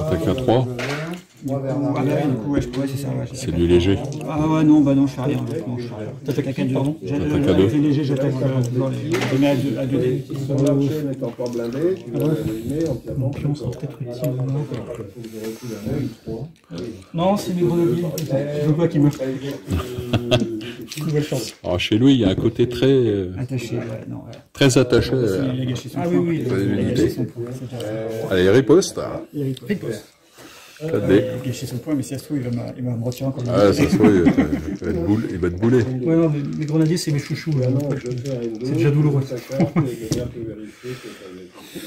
Attaque à 3. Ah bah ouais, du coup, ouais, c'est ça. Ouais, C'est du léger. Ah ouais, non, bah non, je fais rien. Non, je fais rien. T'attaques à 2, pardon. T'attaques à 2. C'est léger, j'attaque dans les... Je mets à 2D. Son archer n'est encore blindé, tu vas l'éliminer en tapant. Pion sera peut-être utile. Non, c'est mes grenadiers. Je veux pas qu'ils meurent. Nouvelle chance. Alors chez lui, il y a un côté très, Attaché, ouais, non, ouais. très attaché. Il a gâché son point. oui, Très Il a unité. gâché son point. Allez, riposte. Riposte. 4D. Il a gâché son point, mais si ça se trouve, il va me retirer encore. Ah, ça se trouve, il va te bouler. Ouais, non, mes grenadiers, c'est mes chouchous. Là. C'est déjà douloureux.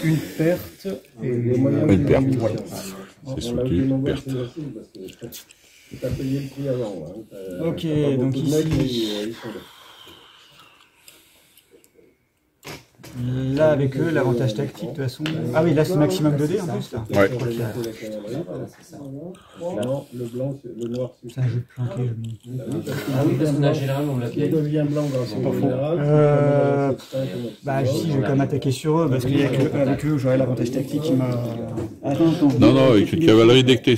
Une perte et Une perte. C'est soutenu, perte. Tu as payé le prix avant. Ok, donc ici... Là, avec eux, l'avantage tactique, de toute façon... Ah oui, là, c'est maximum 2D en plus, là. Ouais. Non, le blanc, le noir, C'est un jeu de planqué. Ah oui, parce qu'on a généralement, on l'a qui devient blanc dans son général. Bah si, je vais quand même attaquer sur eux, parce qu'avec eux, j'aurai l'avantage tactique qui m'a... Attends. Non, avec une cavalerie, dès que t'es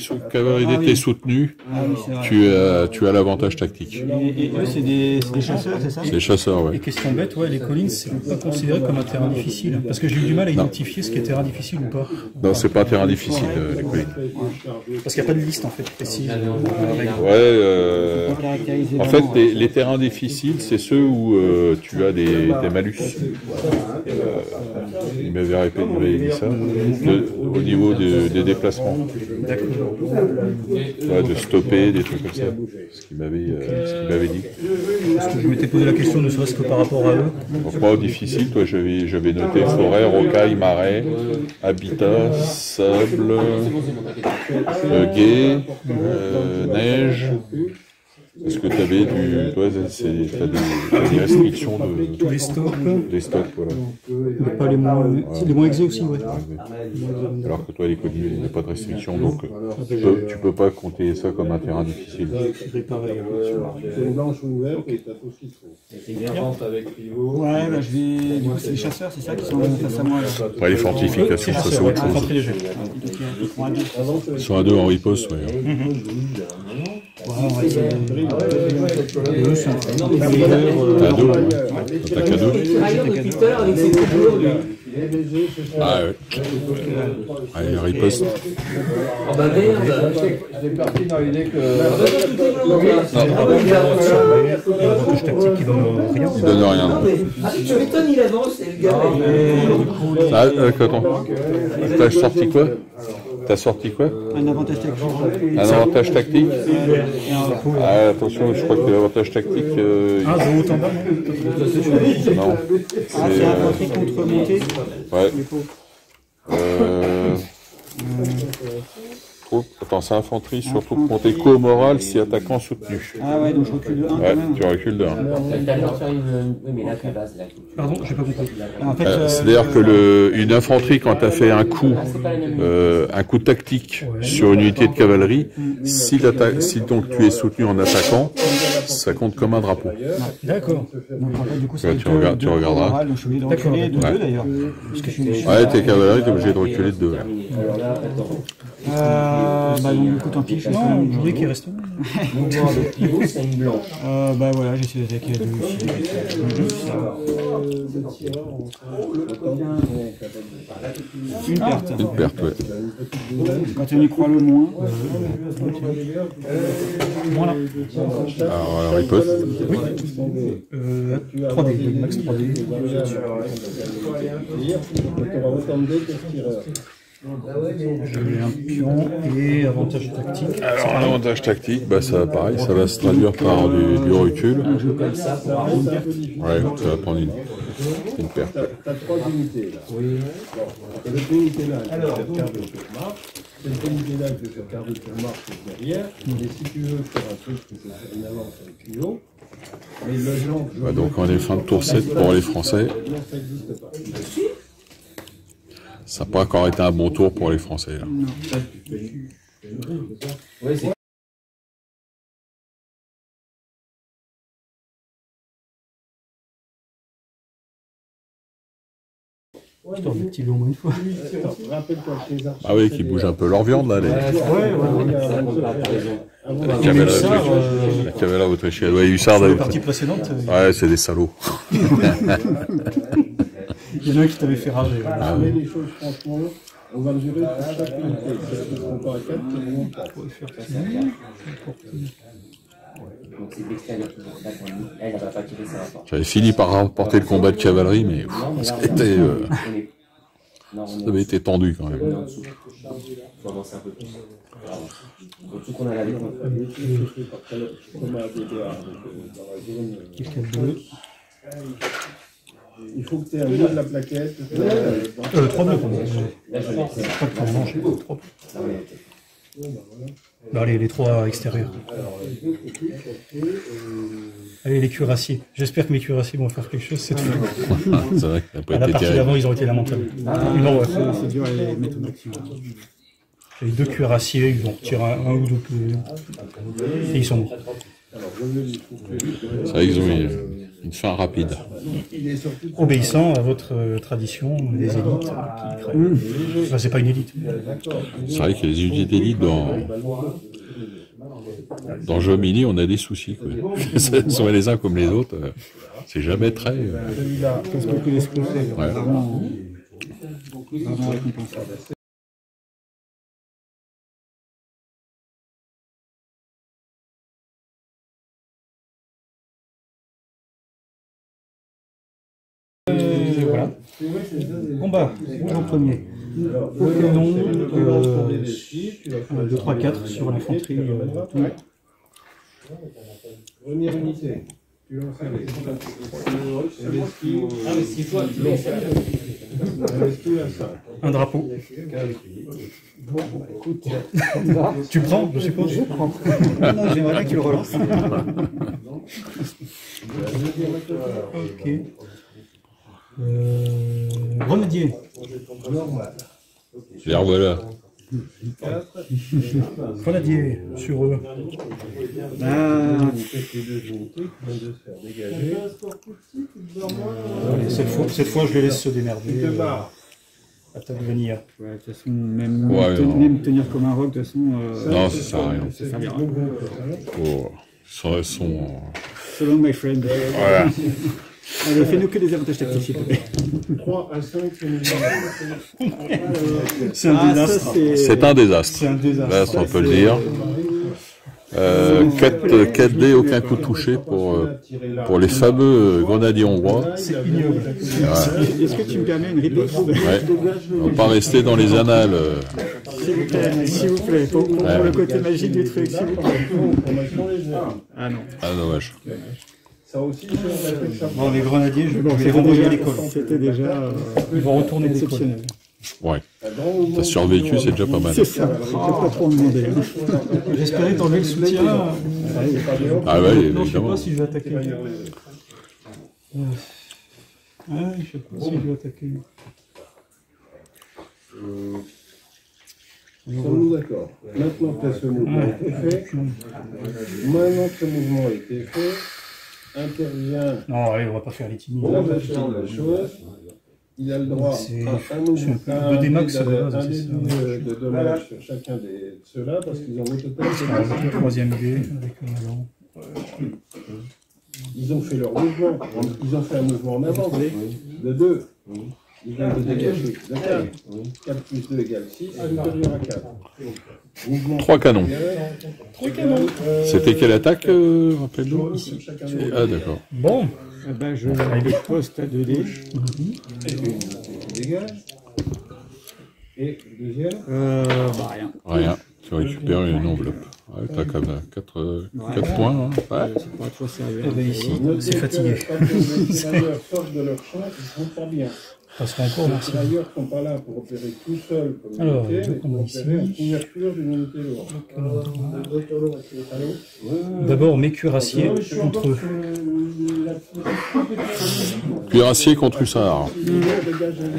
soutenu, Ah oui, c'est vrai. tu as l'avantage tactique. Et eux, c'est des chasseurs, c'est ça? C'est les chasseurs, Et ouais. question bête, ouais, les collines, c'est pas considéré comme un terrain difficile. Parce que j'ai eu du mal à identifier ce qui est terrain difficile ou pas. Non, c'est pas un terrain difficile, les collines. Parce qu'il n'y a pas de liste en fait précise. Ouais, en fait, les terrains difficiles, c'est ceux où tu as des malus. Il m'avait dit ça. Au niveau des déplacements. Ouais, de stopper, des trucs comme ça. Ce qu'il m'avait dit. Parce que je m'étais posé la question ne serait-ce que par rapport à eux. Donc, pas difficile, toi, j'avais noté forêt, rocaille, marais, habitat, sable, gué, neige. Est-ce que tu avais des restrictions de... Tous les stocks. Des stocks, voilà. Mais pas les moins exés aussi, ouais. Alors que toi, les collines, il n'y a pas de restrictions, donc tu peux pas compter ça comme un terrain difficile. C'est une blanche ou une verte et t'as tout ce qu'il faut. C'est bien vente avec pivot. Ouais, bah je vais... Du coup, c'est les chasseurs, c'est ça qui sont face à moi, là. Après, les fortifications, ça c'est autre chose. Ils font un 2. Ils sont à 2 en riposte, ouais. Eux, c'est un T'as 2, t'attaques à 2. Ah ouais. Allez, riposte. Oh bah merde. J'ai parti dans l'idée que... avantage tactique qui donne rien. Il donne rien. Non. Ah, tu m'étonnes, il avance, et le gars... Ah, attends. T'as sorti quoi? T'as sorti quoi? Un avantage tactique. Un avantage tactique? Ah, attention, je crois que l'avantage tactique... Ah, je haut en bas, non. Ah, c'est infanterie contre montée. Ouais. Attends, c'est infanterie sur troupe montée co-morale si attaquant soutenu. Ah ouais, donc je recule de 1 quand Ouais, même. tu recules de 1. Oui, mais là, tu vas, c'est la culture. Pardon, j'ai pas compris. En fait, C'est-à-dire que une infanterie, quand tu as fait un coup tactique sur une unité de cavalerie, si donc tu es soutenu en attaquant, ça compte comme un drapeau. D'accord. donc en fait, du coup, Ouais, c'est tu regarderas. moral, donc je suis obligé de reculer de 2 Ouais. d'ailleurs. Parce que je suis... Ouais, tes cavaleries, t'es obligé de reculer de 2. Bah donc du coup, tant pis, je Non, je voulais qu'il reste. Mouvement de pivot, c'est une blanche. bah voilà, j'essaie d'attaquer à 2 aussi. Une perte. Une perte, ouais. Quand on y croit le moins. Voilà. Alors, riposte. Oui. 3D, max 3D. Tu auras autant de dés que ce tireur. J'ai un pion et avantage tactique. Alors, l'avantage tactique, bah, ça, pareil, ça va se traduire par du recul. Comme ça, pour avoir une perte. Ouais, ça va prendre une perte. Tu as 3 unités là. Oui. Bon, cette unité-là, elle fait quart de tour marche. Cette unité-là, elle fait quart de tour marche derrière. Et si tu veux faire un truc, tu peux faire une avance avec tuyau. Mais le genre. Bah, donc, on est fin de tour 7 pour les Français. Non, ça n'existe pas. Ça n'a pas encore été un bon tour pour les Français. Là. Oui, c'est... Putain, des petits lions une fois. Rappelle-toi que les archers. Ah oui, qui bougent un peu leur viande là. Ouais, La cavalerie autrichienne. Ouais, Hussard. Sur la partie précédente. Ouais, c'est des salauds. Il y en a un qui t'avait fait rager. Mais les choses, franchement, on va mesurer pour chaque unité. Si on compare à 4, c'est bon. Donc c'est de l'extérieur qui va elle n'a pas tiré ça rapport. J'avais fini par remporter le combat de cavalerie, mais ça avait été tendu quand même. Il faut avancer un peu plus. Donc tout qu'on a lavé. Il faut que tu aies un bout de la plaquette. 3 bleus, pardon. Là je l'ai. Bah, allez, les 3 extérieurs. Allez, les cuirassiers. J'espère que mes cuirassiers vont faire quelque chose cette fois. C'est vrai que ça n'a pas À la été partie terrible. d'avant, ils ont été lamentables. Une horreur. C'est dur à les mettre au maximum. Les 2 cuirassiers, ils vont retirer un ou 2 plus. Et ils sont morts. C'est vrai qu'ils ont eu une fin rapide. Obéissant à votre tradition des élites qui crèvent. Enfin, c'est pas une élite. C'est vrai que les unités d'élite dans Jeux Mini, on a des soucis. Quoi. Soit les uns comme les autres, c'est jamais très. Celui-là, parce que les scouts, c'est Ouais. vraiment récompensé. Voilà. Combat. En premier. Au canon, 2, 3, 4 sur l'infanterie. Première unité. Tu lances Un drapeau. Tu prends, je suppose. Je prends. Non, j'aimerais bien que tu le relances. Ok. Grenadier. Les revoilà. Grenadier sur eux. Allez, cette fois, je les laisse se démerder. À table vanilla. Ouais, de toute façon, même, Ouais, même tenir comme un rock, de toute façon. Non, ça sert à rien. Ça servira. Oh, ça sont. So long, my friend. Voilà. Allez, fais-nous que des avantages tactiques, s'il te plaît. 3 à 5, C'est un désastre. C'est un désastre. C'est un désastre. Là, ça, on peut le dire. 4 dés, aucun coup touché pour les fameux grenadiers hongrois. C'est ignoble. Ouais. Est-ce que tu me permets une riposte? Ouais. On va pas rester dans les annales. S'il vous plaît, pour le côté magique du truc, s'il vous plaît. Ah non. Ah, dommage. Ça aussi, Bon, les grenadiers, je vais les C'était renvoyer à déjà, l'école. c'était déjà Ils vont retourner l'école. exceptionnel. Ouais. T'as survécu, c'est déjà pas mal. C'est ça, j'ai pas trop demandé. J'espérais t'enlever le soutien. Ah ouais, Non, je sais évidemment. pas si je vais attaquer. Je sais pas si je vais attaquer. Sommes-nous d'accord? Maintenant que ce mouvement a été fait, intervient Non, allez, on va pas faire les timides. la machine de la chose. Il a le droit C'est à un de démax, ça va, un c'est dé ça. de dommages sur chacun de ceux-là, parce qu'ils ont au total. Troisième G avec un avant. Ils ont fait leur mouvement. Ils ont fait un mouvement en avant de 2. Ils viennent de dégager de 4. 4 plus 2 égale 6, supérieur à 4. Mouvement 3 canons. supérieur. C'était quelle attaque, rappelle-nous? Ah, d'accord. Bon, Ben, je le poste à 2D. Dégage. Et deuxième. Bah rien. Rien. Tu récupères une enveloppe. Ouais, t'as quand même 4 points. Hein. Ouais. C'est pas trop sérieux. eh ben ici, c'est fatigué. Quand les tirailleurs sortent de leur champ, ils sont pas bien. Ça sera encore, Les merci. tirailleurs ne sont pas là pour opérer tout seuls comme Alors, unité, mais on va pour ici. opérer en couverture d'une unité lourde. Allô? D'abord, mes cuirassiers contre eux. Cuirassier contre hussard.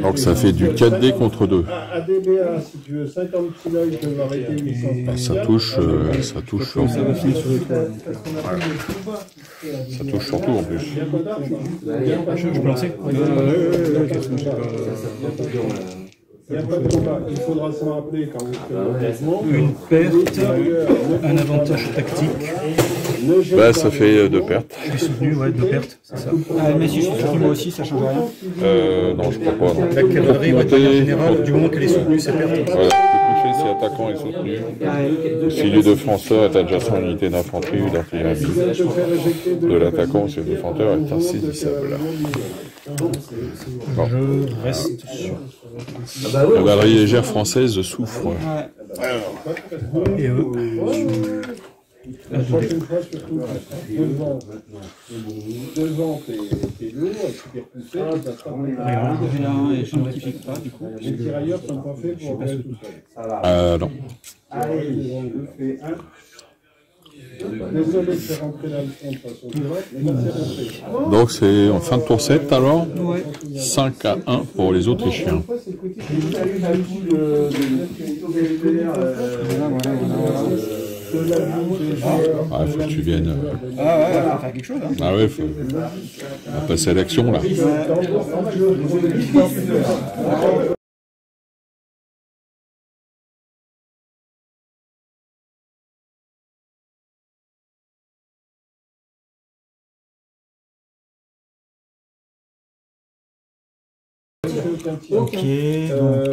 Donc ça fait du 4D contre 2. À DBA, si tu veux, 50 kilos, ils peuvent arrêter 800 Ça touche, ça touche sur Ça va finir sur les trois. Ça touche surtout en plus. Je peux lancer? Il n'y a pas de combat. Il faudra s'en rappeler quand vous faites l'engagement. Une perte, un avantage tactique. Bah, ça fait 2 pertes. Je suis soutenu, ouais, 2 pertes, c'est ça. Ah, mais si je suis soutenu moi aussi, ça change rien. Non, je crois pas. Non. La cavalerie, ouais, de manière générale, du moment qu'elle est soutenue, c'est perte. Voilà, touché si attaquant est soutenu. Si les défenseur est adjacent à l'unité d'infanterie ou d'artillerie de l'attaquant ou ses défenseurs est insaisissable. Je reste sur. La cavalerie légère française souffre. Et eux. La prochaine fois, surtout, devant tes lourds, et tu les repousser, ça sera Et je ne rectifie pas, du coup. les tirailleurs sont pas faits pour aller tout seul. Non. Désolé de faire rentrer dans le fond de façon directe, mais là c'est rentré. Donc c'est en fin de tour 7 alors. 5-1 pour les Autrichiens. Ah, faut que tu viennes. Ah ouais, on va faire quelque chose. Hein. Ah ouais, faut passer à l'action là. Ok, donc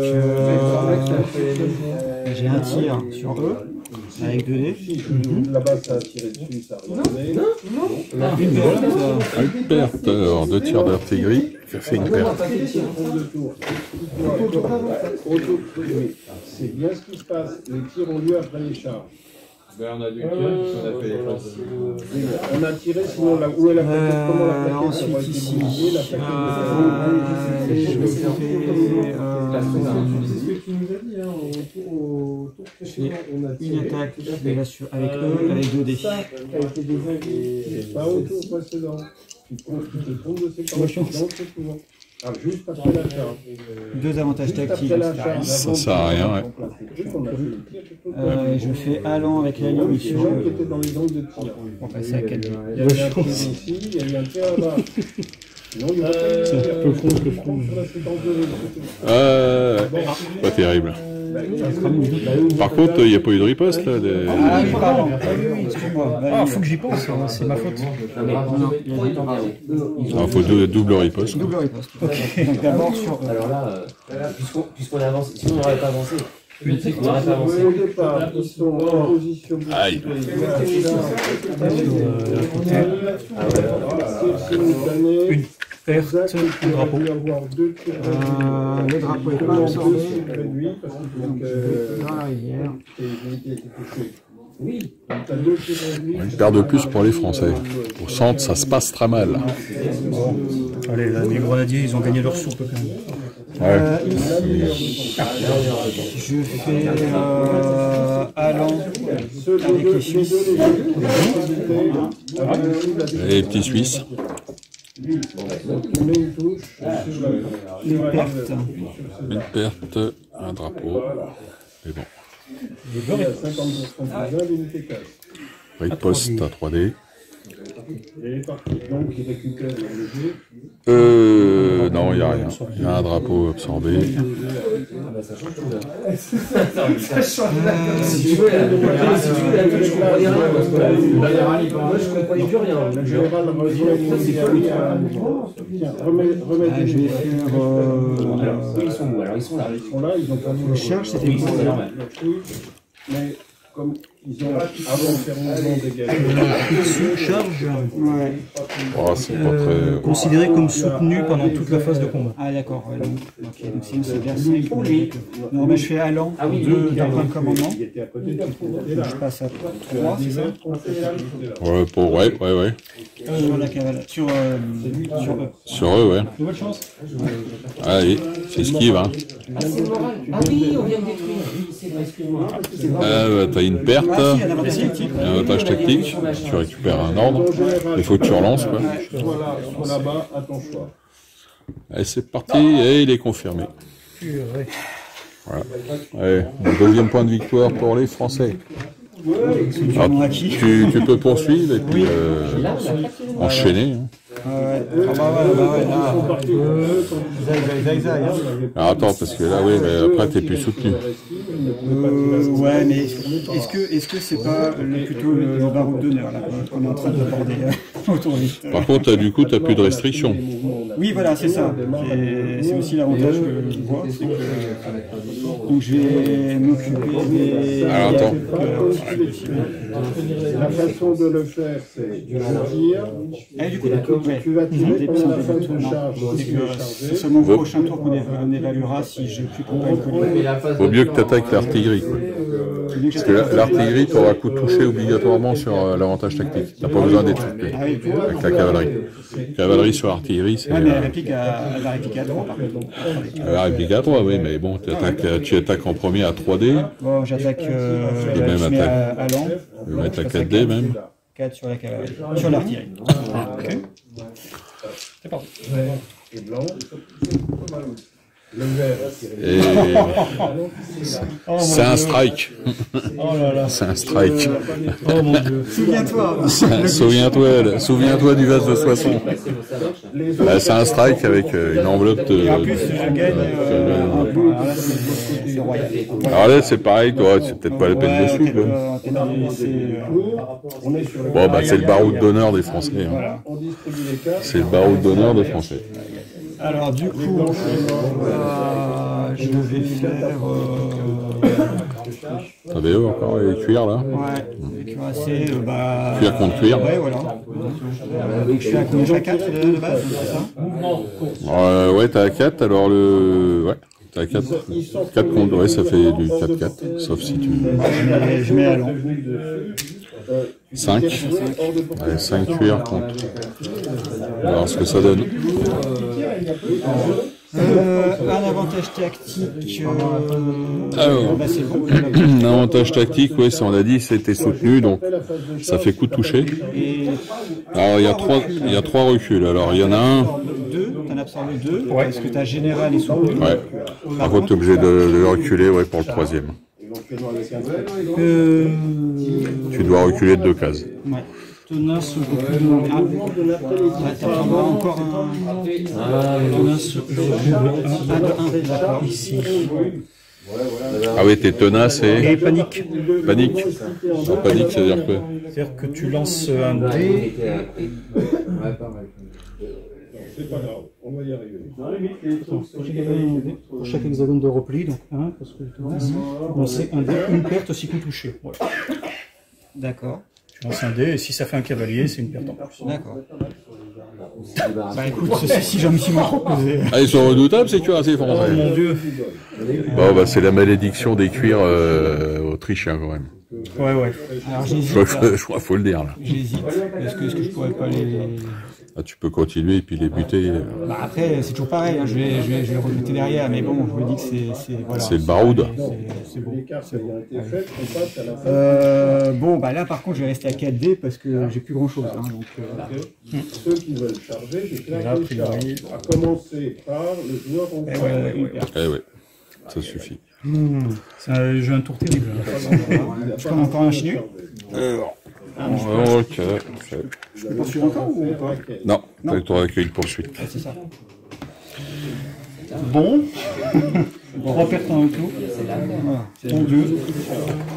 j'ai un tir sur eux avec 2 dés. Là-bas ça a tiré dessus, ça a regardé. Une perte, alors 2 tirs d'artillerie, qui a fait une perte. C'est bien ce qui se passe. Les tirs ont lieu après les charges. Ben, on a dû tirer, on a fait les choses. On a tiré, sinon où est la plaquette? Comment la plaquette Ensuite ici, je fais une attaque avec eux, avec 2 dés. Pas au tour précédent. Tu te trompes de séquence. Ah, juste après la charge. 2 avantages tactiques. Ça sert à rien, ouais. Je fais allant avec la ligne sur eux. Qui étaient dans les angles de tir. Pour passer à 4 dés. Il y avait un tir ici, il y avait un tir là-bas. Non, il y a pas terrible. Par contre, il n'y a pas eu de riposte là. Ah oui, pardon. Excuse-moi. Ah, faut que j'y pense, hein, c'est ma faute. Il faut double riposte. Double riposte. Donc d'abord sur eux. Alors là, puisqu'on avance, sinon on n'aurait pas avancé. Au départ, ils sont en position. Aïe. Une perte, un drapeau. Le drapeau est pas absorbé dans la rivière. Oui. Une paire de plus pour les Français. Au centre, ça se passe très mal. Allez, là, les grenadiers, ils ont gagné leur soupe quand même. Ouais. Je fais allant avec les Suisses. Et les petits Suisses. Une perte. Une perte, un drapeau. Et bon. Riposte à 3D. Non, il n'y a rien. Il y a un drapeau absorbé. Je vais faire. Ils sont où? Alors ils sont là. Ils ont pas Le charge, c'était Oui, c'est normal. Mais comme ils ont volontairement dégagé. Charge, Ouais. Oh, c'est pas très. considéré comme soutenu pendant toute la phase de combat. Ah d'accord, ouais, donc sinon c'est vers 5. Non, mais je fais allant d'un point de commandement. Je passe à 3, c'est ça? Ouais, ouais. Sur la cavale. Sur eux. Sur eux, ouais. Nouvelle chance. Allez, s'esquive, hein. Ah, c'est le moral. Ah oui, on vient de détruire. Oui, c'est vrai, excuse-moi. T'as une perte, Ah si, un avantage tactique. un avantage tactique, tu récupères un ordre, il faut que tu relances, quoi. Soit là-bas, à ton choix. Allez, c'est parti, et il est confirmé. Voilà. Allez, le deuxième point de victoire pour les Français. Alors, tu peux poursuivre et puis enchaîner. Hein. Alors attends, parce que là, oui, mais après, t'es plus soutenu. Ouais, mais est-ce que c'est pas plutôt le baroud d'honneur là qu'on est en train d'aborder autour vite. Par contre, du coup, t'as plus de restrictions. Oui, voilà, c'est ça. C'est aussi l'avantage que je vois. Donc je vais m'occuper des... Alors attends. La façon de le faire, c'est du tir. Du coup, Tu vas tirer pendant la phase de charge. C'est seulement au prochain tour qu'on évaluera si j'ai plus qu'on Vaut mieux que t'attaques l'artillerie, quoi. Parce que l'artillerie, tu auras coup de toucher obligatoirement sur l'avantage tactique. T'as pas besoin d'être surpris avec la cavalerie. Cavalerie sur artillerie, c'est... Ouais, mais elle réplique à 3 par contre. Elle réplique à 3, oui, mais bon, tu attaques en premier à 3D. Bon, j'attaque à l'an. Je vais mettre à 4D même. 4 sur la cavalerie, sur l'artillerie. Ok. C'est parti. Et blanc. Le vert. C'est un strike. Oh là là. C'est un strike. Oh mon Dieu. Souviens-toi. Souviens-toi du vase de Soissons. C'est un strike avec une enveloppe de... Et en plus, je gagne un peu. C'est royal. Alors là, c'est pareil, c'est peut-être pas la peine de suivre. Bon, bah, c'est le baroud d'honneur des Français. Hein. C'est le baroud d'honneur des Français. Alors, du coup, je vais faire... T'as des œufs encore, les cuirs là? Ouais, les cuirassés, cuir contre cuir. Ouais, voilà. Donc je suis à combien? 4 de base, c'est ça? Ouais, t'as à 4, alors le... Ouais, t'as à 4. 4 contre, ouais, ça fait du 4-4, sauf si tu... Je mets à l'an. 5. Allez, 5 cuirs contre... On va voir ce que ça donne. Un avantage tactique. Alors, c'est bon. un avantage tactique, oui, on l'a dit, c'était soutenu, donc ça fait coup de toucher. Alors, il y a 3 reculs. Alors, il y en a un. T'en absorbes 2, parce que t'as général et soutenu. Ouais. Par contre, tu es obligé de reculer, ouais, pour le 3e. Tu dois reculer de 2 cases. Ouais. Tenace, je recule. Encore un. Tenace, je recule. D'accord. Ici. Ah oui, t'es tenace Et panique. Panique. Non, panique, ça veut dire quoi? C'est-à-dire que tu lances un dé. C'est pas grave, on va y arriver. Pour chaque hexagone de repli, donc 1, parce que je lance. Bon, c'est un dé, une perte si coup touché. Voilà. D'accord. Tu lances un dé, et si ça fait un cavalier, c'est une perte en plus. D'accord. Bah écoute, si j'en me suis proposé. Ah, ils sont redoutables, ces cuirassés français. Oh mon Dieu. Bon, bah, c'est la malédiction des cuirs autrichiens, quand même. Ouais. Alors j'hésite. Je crois qu'il faut le dire, là. J'hésite. Est-ce que je pourrais pas les... Ah, tu peux continuer et puis les buter. Bah après, c'est toujours pareil, hein. je vais le rebuter derrière, mais bon, je me dis que c'est voilà. C'est le baroud. C'est bon. Bon, bah là par contre, je vais rester à 4D parce que j'ai plus grand chose. Hein, donc, Ceux qui veulent charger, j'ai clair à commencer par le joueur en Eh ouais, ça suffit. C'est un jeu un tour terrible. je prends encore un chinu. Ok. Je peux poursuivre encore ou pas? Non, tu auras qu'une poursuite. C'est ça. Bon. 3 pertes en un tour. Ton 2.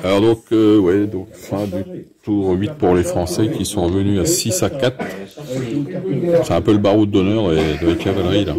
Alors donc, ouais, donc fin du tour 8 pour les Français qui sont revenus à 6 à 4. C'est un peu le baroud d'honneur de la cavalerie là.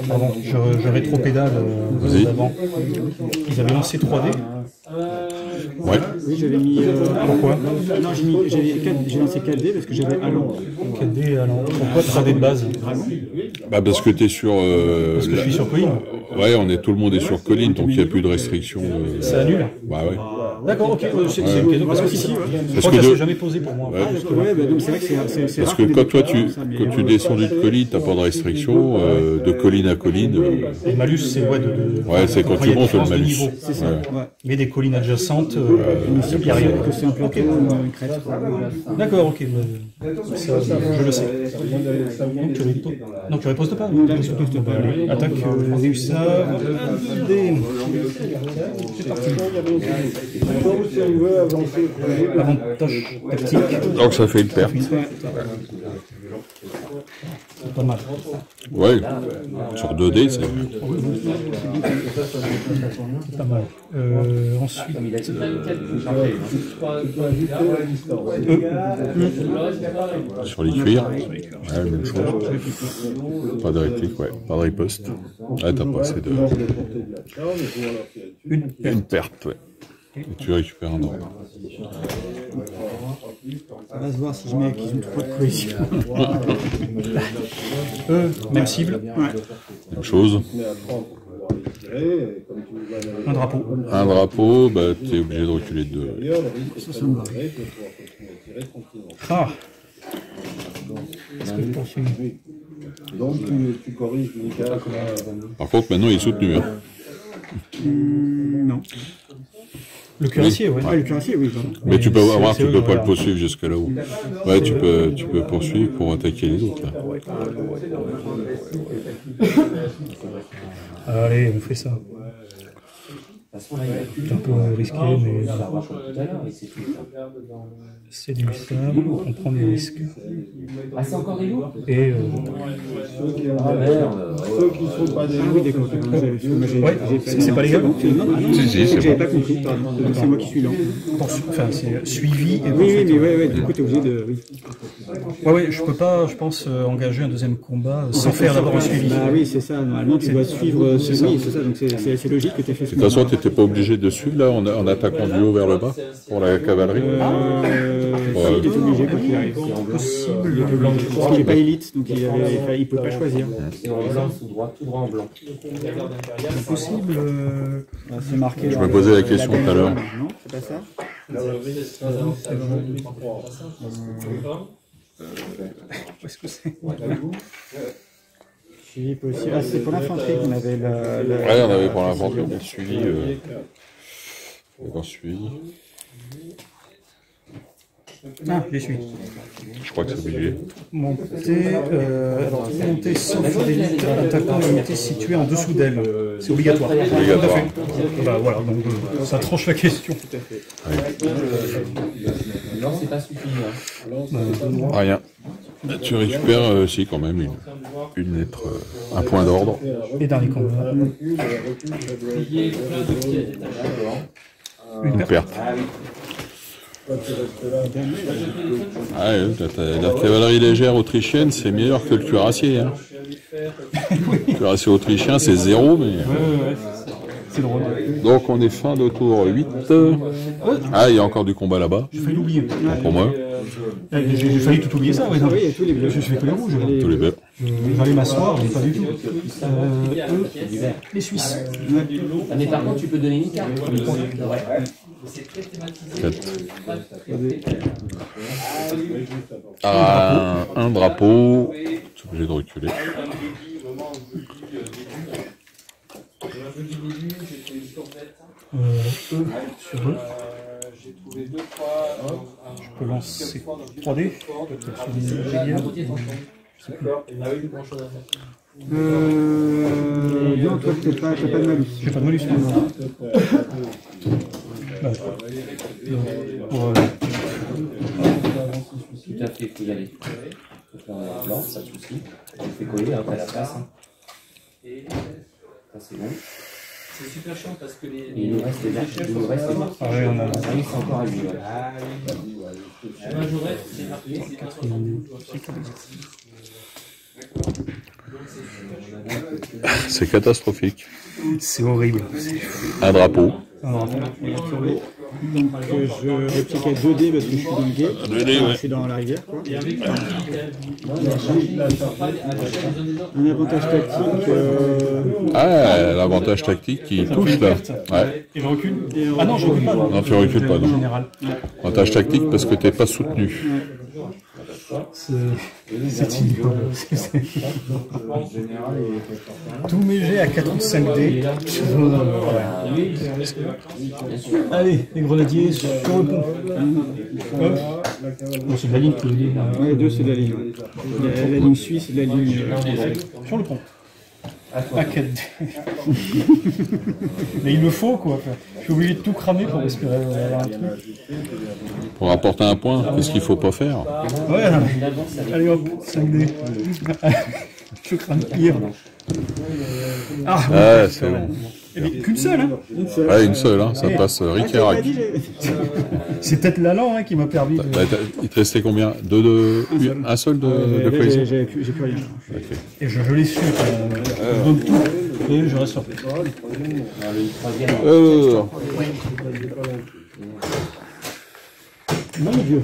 Pardon, je rétro-pédale avant. Ils avaient lancé 3D. Ouais. Oui, j'avais mis... Pourquoi? Non, j'ai lancé 4D parce que j'avais Allant. 4D, alors pourquoi 3D de base? Bah parce que t'es sur... Parce que je suis sur colline. Ouais, tout le monde est sur colline, donc il n'y a plus de restrictions. Ça annule? Bah ouais. D'accord, ok. C'est ok. Parce que si, je crois que ça s'est jamais posé pour moi. Ouais, donc c'est vrai que c'est Parce rare que des quand toi déclencheurs, ça, mais, tu descends d'une colline, t'as pas de restriction, de colline à colline. Le malus, c'est Ouais, c'est quand tu montes le malus. c'est ça. Ouais. Mais des collines adjacentes, il n'y a rien. Que c'est un plateau ou une crête. D'accord, ok. Ça, je le sais. Non, tu ripostes pas. Allez, attaque Réussard. C'est parti. Avantage tactique. Donc ça fait une perte. C'est pas mal. Ouais, sur 2D, c'est... C'est pas mal. Ensuite... Sur les cuirs, ouais, même chose. Pas de réplique, ouais. Pas de riposte. Ah, t'as pas assez de... Une perte, ouais. Et tu récupères un ordre. On va se voir si je mets qu'ils ont trop de cohésion. Même cible. Ouais. Même chose. Un drapeau. Un drapeau, bah t'es obligé de reculer de 2. Ça me va. Ah. Est-ce que tu poursuis? Donc tu corriges l'unical. Par contre, maintenant il est soutenu. Hein. Non. Le cuirassier, ouais. Ah, le cuirassier, oui. Pardon. Mais tu peux avoir, tu peux pas voilà. le poursuivre jusqu'à là-haut. Ouais, tu peux poursuivre pour attaquer les autres. Là. Allez, on fait ça. C'est un peu risqué, mais c'est du sable, on prend des risques. Ah, c'est encore des loups? Et Ceux qui ne sont pas des loups, ouais, c'est pas légal? Si, si, c'est J'avais bon. pas compris, pardon. C'est moi qui suis lent. Enfin, c'est suivi et Oui, mais ouais, du coup, t'es obligé de. Oui. Ouais, je peux pas, je pense, engager un deuxième combat sans faire d'abord un suivi. Bah oui, c'est ça. Normalement, tu dois suivre ce. Oui, c'est ça. Donc c'est logique que tu aies fait ce. De toute façon, tu n'étais pas obligé de suivre là en attaquant du haut vers le bas pour la cavalerie. Il est obligé quand il arrive. Possible. Parce qu'il n'est pas élite, donc il ne pouvait pas choisir. Et en blanc, tout droit en blanc. Possible. C'est marqué. Je me posais la question tout à l'heure. Non, c'est pas ça. Où est-ce que c'est? Suivi possible. Ah, c'est pour l'infanterie qu'on avait la. Ouais, on avait pour l'infanterie le suivi. D'accord, suivi. Ah, j'y suis. Je crois que c'est obligé. Monter sauf d'élite, attaquant une unité située en dessous d'elle. C'est obligatoire. Obligatoire. Tout à fait. Bah voilà, donc ça tranche la question. Tout à fait. Non, c'est pas suffisant. Rien. Tu récupères, si, quand même, une lettre, un point d'ordre. Et dernier combat. Une perte. Ah, la cavalerie légère autrichienne, c'est meilleur que le cuirassier. Hein. Le cuirassier autrichien, c'est 0, mais... Ouais. C'est drôle. Donc, on est fin de tour 8. Ah, il y a encore du combat là-bas. J'ai failli l'oublier. Pour moi. J'ai failli tout oublier ça, ouais. Oui, il y a tous les bleus. Je fais que les rouges. Tous les bleus. J'allais m'asseoir, mais pas du tout. Les Suisses. Ah, mais par contre, tu peux donner une carte. 4. Ah, un drapeau. Tu es obligé de reculer. Sur eux. Je peux lancer 3D. Peut-être sur une GDR. Non, toi, t'as pas de malus. J'ai pas de malus. Tout à fait, il faut y aller. Non, ça te soucie. On fait coller, hein, t'as la place. Hein. Ça, c'est bon. C'est super chiant parce que les. Il nous reste les marques. Il nous reste les marques. Ah oui, on a. Ça c'est encore à lui. La majorette, c'est marqué. C'est catastrophique. C'est horrible. Un drapeau. Donc je réplique à 2D parce que je suis dans le guet. 2D, ouais. Je suis dans la rivière, quoi. Un avantage tactique. Ah, l'avantage tactique qui touche là. Ouais. Et je recule. Ah non, je recule pas. Non, tu recules pas, non. Général. Avantage tactique parce que t'es pas soutenu. C'est ignoble. Tous mes jets à 4 ou 5D. Allez, les grenadiers sur le pont. Hop. Non, c'est de la ligne tous les deux. Ouais, les deux c'est de la ligne. La ligne suisse et la ligne. Sur le pont. À 4D. Mais il me faut quoi. Je suis obligé de tout cramer pour espérer avoir un truc. Pour apporter un point, qu'est-ce qu'il faut pas faire? Ouais, allez hop, 5D. Je crame hier. Ah, c'est bon. Qu'une seule, hein. Ouais, une seule, hein, ça passe ric-rac. C'est peut-être l'allant qui m'a permis de... Il te restait combien? Un seul de cohésion? J'ai plus rien. Okay. Et je l'ai su, je donne tout, et je reste sur place. Non, Dieu.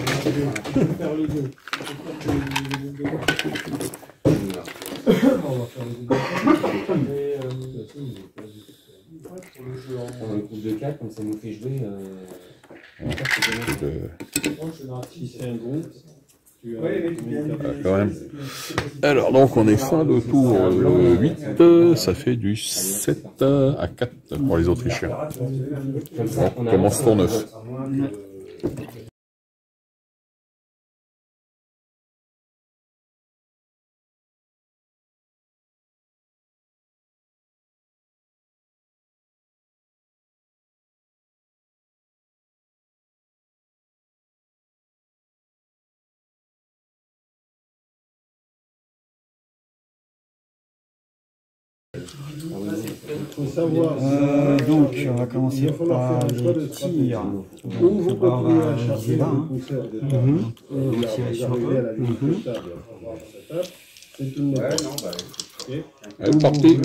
On le coup de 4, comme ça nous fait jouer. Quand même. Alors donc on est fin de tour 8, ça fait du 7 à 4 pour les Autrichiens. On commence tour 9. Il faut savoir. Donc, on va commencer par les tirs. Où vous continuez à chercher là, le pousseur de table. tirer sur Arriver à la eux. limite de table. C'est une méthode. Allez, parti.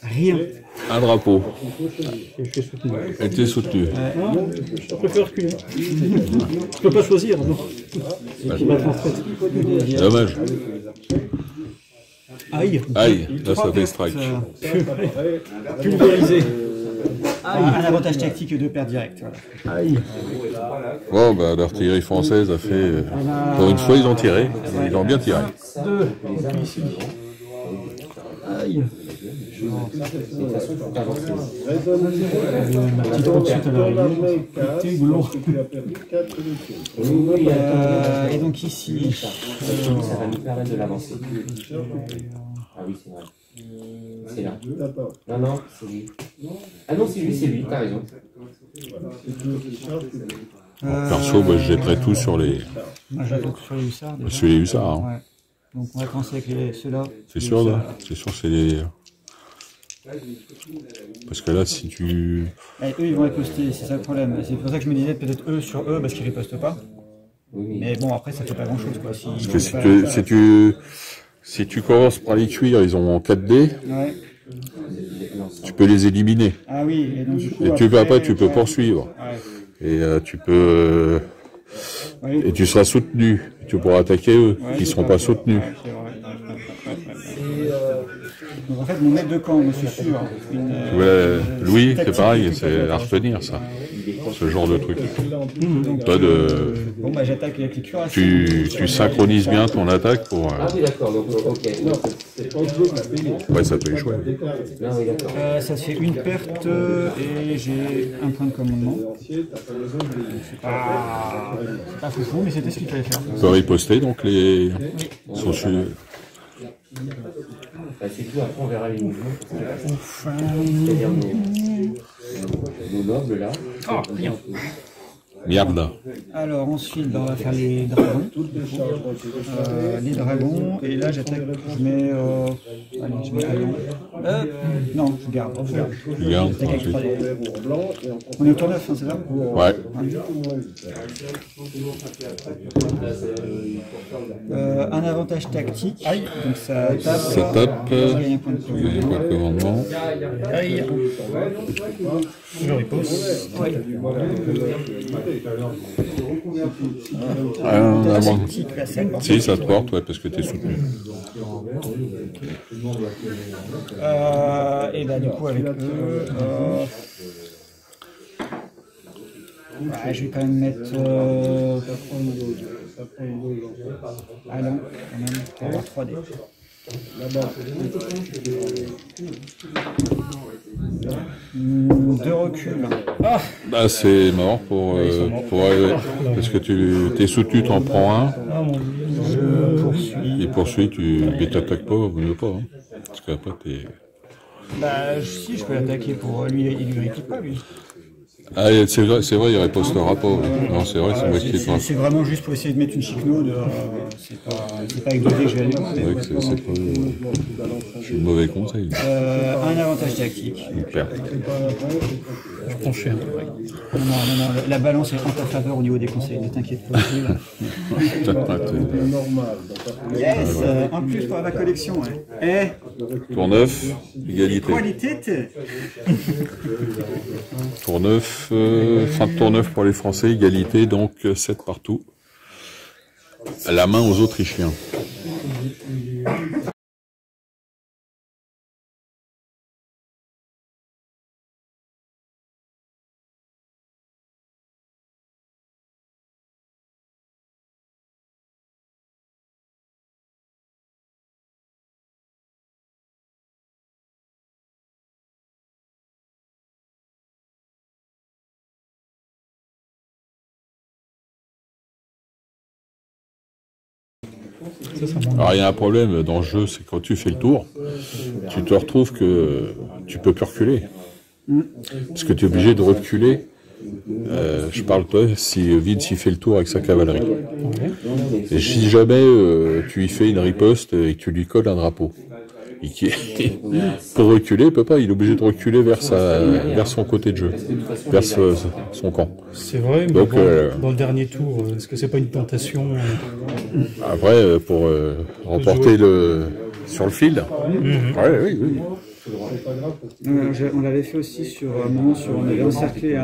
Rien. Un drapeau. Je suis soutenu. Et t'es soutenu. Non, je préfère reculer. Je peux pas choisir, non. Qui va en fait. Dommage. Aïe. Aïe, là ça fait strike. Pulvérisé. Un avantage tactique de perte directe. Voilà. Aïe. Bon, bah l'artillerie française a fait... Pour une fois, ils ont tiré. Ils ont bien tiré. 2. Ici. Aïe. Ma petite route suite à l'arrivée. C'était lourd. Et donc ici. Ça va nous permettre de l'avancer. Ah oui, c'est vrai. C'est là. Non, non, c'est lui. Ah non, c'est lui, t'as raison. Perso, moi, je jetterai tout sur les... Sur les hussards. Sur les hussards. Hein. Ouais. Donc on va commencer avec ceux-là. C'est sûr, là? C'est sûr, c'est les... Parce que là, si tu... Eux, ils vont riposter, c'est ça le problème. C'est pour ça que je me disais peut-être eux sur eux, parce qu'ils ripostent pas. Mais bon, après, ça fait pas grand-chose, quoi. Parce que si tu commences par les cuire, ils ont en 4D, ouais. Tu peux les éliminer. Ah oui, et donc du coup... Après, tu peux poursuivre. Ouais. Et tu peux... Et tu seras soutenu. Tu pourras attaquer eux, qui ne seront pas soutenus. Donc en fait, mon maître de camp, je suis sûr. Louis, c'est pareil, c'est à retenir ça. Ce genre de truc. Toi bon, bah j'attaque avec les cuirassés. Tu synchronises bien ton attaque pour... Ah oui, d'accord, donc ok. Ouais, ça peut échouer. Ça se fait une perte et j'ai un point de commandement. C'est pas foufou, mais c'était ce qu'il fallait faire. Tu peux riposter, donc les... sont sur... C'est tout, après on verra les mouvements. C'est-à-dire nos nobles là. Oh, rien. Merde. Alors ensuite, on va faire les dragons. Les dragons, et là j'attaque, je mets Alliance. Non, je garde. Tu gardes Attaque avec ensuite. 3D. On est au tour 9, hein, c'est ça? Ouais. Un avantage tactique, donc ça tape. Ça tape. Je gagne un point de Tu gagnes pas de commandement. Je riposte. Ah, bon. Tactique, là, ça porte. Si, ça te porte, ouais, parce que t'es soutenu. Et bah du coup avec eux, je vais quand même mettre ah non, quand même, pour avoir 3D. Deux reculs. Ah, Bah, c'est mort pour ouais, parce que t'es soutenu, t'en prends un. je poursuis. Et poursuit, tu t'attaques pas, ou ne pas. Hein. Parce qu'après, t'es. Bah si, je peux l'attaquer pour lui, il lui réplique pas lui. Ah, c'est vrai, il ripostera pas. Non, c'est vrai, c'est moi qui ai pas. C'est vraiment juste pour essayer de mettre une chicnaude. C'est pas avec 2D que je vais aller. C'est vrai que c'est pas. C'est le mauvais conseil. Un avantage tactique. Une perte. Je prends cher. Non, la balance est en ta faveur au niveau des conseils, ne t'inquiète pas. Yes, en plus pour ma collection. Tour 9, égalité. Qualité. Tour 9, fin de tour 9 pour les Français, égalité, donc 7 partout. La main aux Autrichiens. Alors il y a un problème dans le jeu, c'est quand tu fais le tour, tu te retrouves que tu peux plus reculer. Parce que tu es obligé de reculer. Je parle toi, si Vince il fait le tour avec sa cavalerie. Et si jamais tu y fais une riposte et que tu lui colles un drapeau, et qui pour reculer, il peut pas, il est obligé de reculer vers son côté de jeu, vers son camp. C'est vrai, mais donc, bon, dans le dernier tour, est-ce que c'est pas une tentation après, pour remporter sur le fil, oui. On l'avait fait aussi sur un moment, on avait encerclé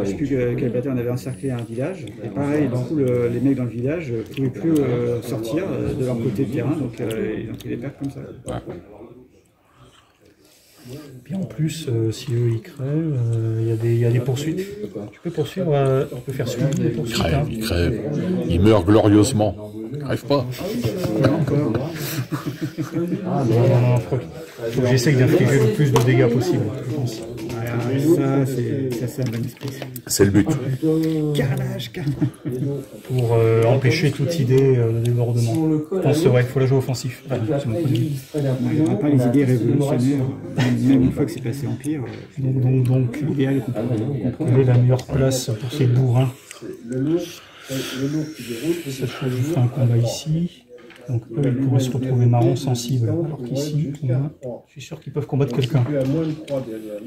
je sais plus quel bataille, on avait encerclé un village, et pareil, du coup, les mecs dans le village ne pouvaient plus sortir de leur côté de terrain, donc ils ont pris des pertes comme ça. Ouais. Puis en plus, si eux ils crèvent, il y a des poursuites. Tu peux poursuivre, tu peux faire suivre des poursuites. Il crève. Il meurt glorieusement. Il crève pas. Non, faut que j'essaye d'infliger le plus de dégâts possible, je pense. Voilà, ça c'est un bon esprit. C'est le but. Carnage. Pour empêcher toute idée de débordement. Je pense qu'il faut la jouer offensif. C'est mon point de vue. Il n'y aura pas les idées révolutionnaires, même une fois que c'est passé Empire. Donc l'idéal est quelle est la meilleure place pour ces bourrins? Je ferai un combat ici. Donc eux, ils pourraient se retrouver marrons sensibles. Alors qu'ici, je suis sûr qu'ils peuvent combattre quelqu'un.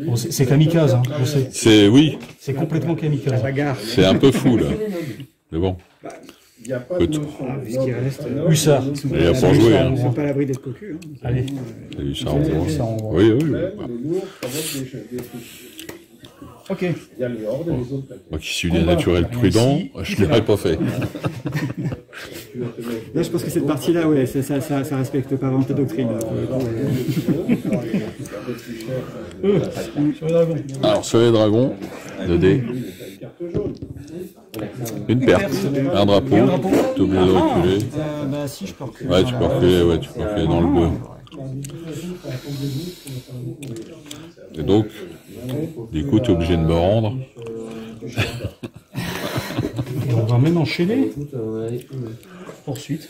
Bon, c'est kamikaze, hein, je sais. Oui. C'est complètement kamikaze. C'est un peu fou, là. Mais bon. Puisqu'il reste. Hussard. Il y a pour jouer. Ils ne sont pas à l'abri d'être cocu. Allez. Hussard en gros. Oui. Ok. Moi qui suis d'un naturel prudent, je ne l'aurais pas fait. Là, je pense que cette partie-là, ouais, ça respecte pas vraiment ta doctrine. Sur les dragons. Alors, sur les dragons, 2D. Une perte. Un drapeau. Tu es obligé de reculer. Bah, si, je peux reculer. Ouais, tu peux reculer dans le bleu. Et donc, du coup, tu es obligé de me rendre. Et on va même enchaîner. Poursuite.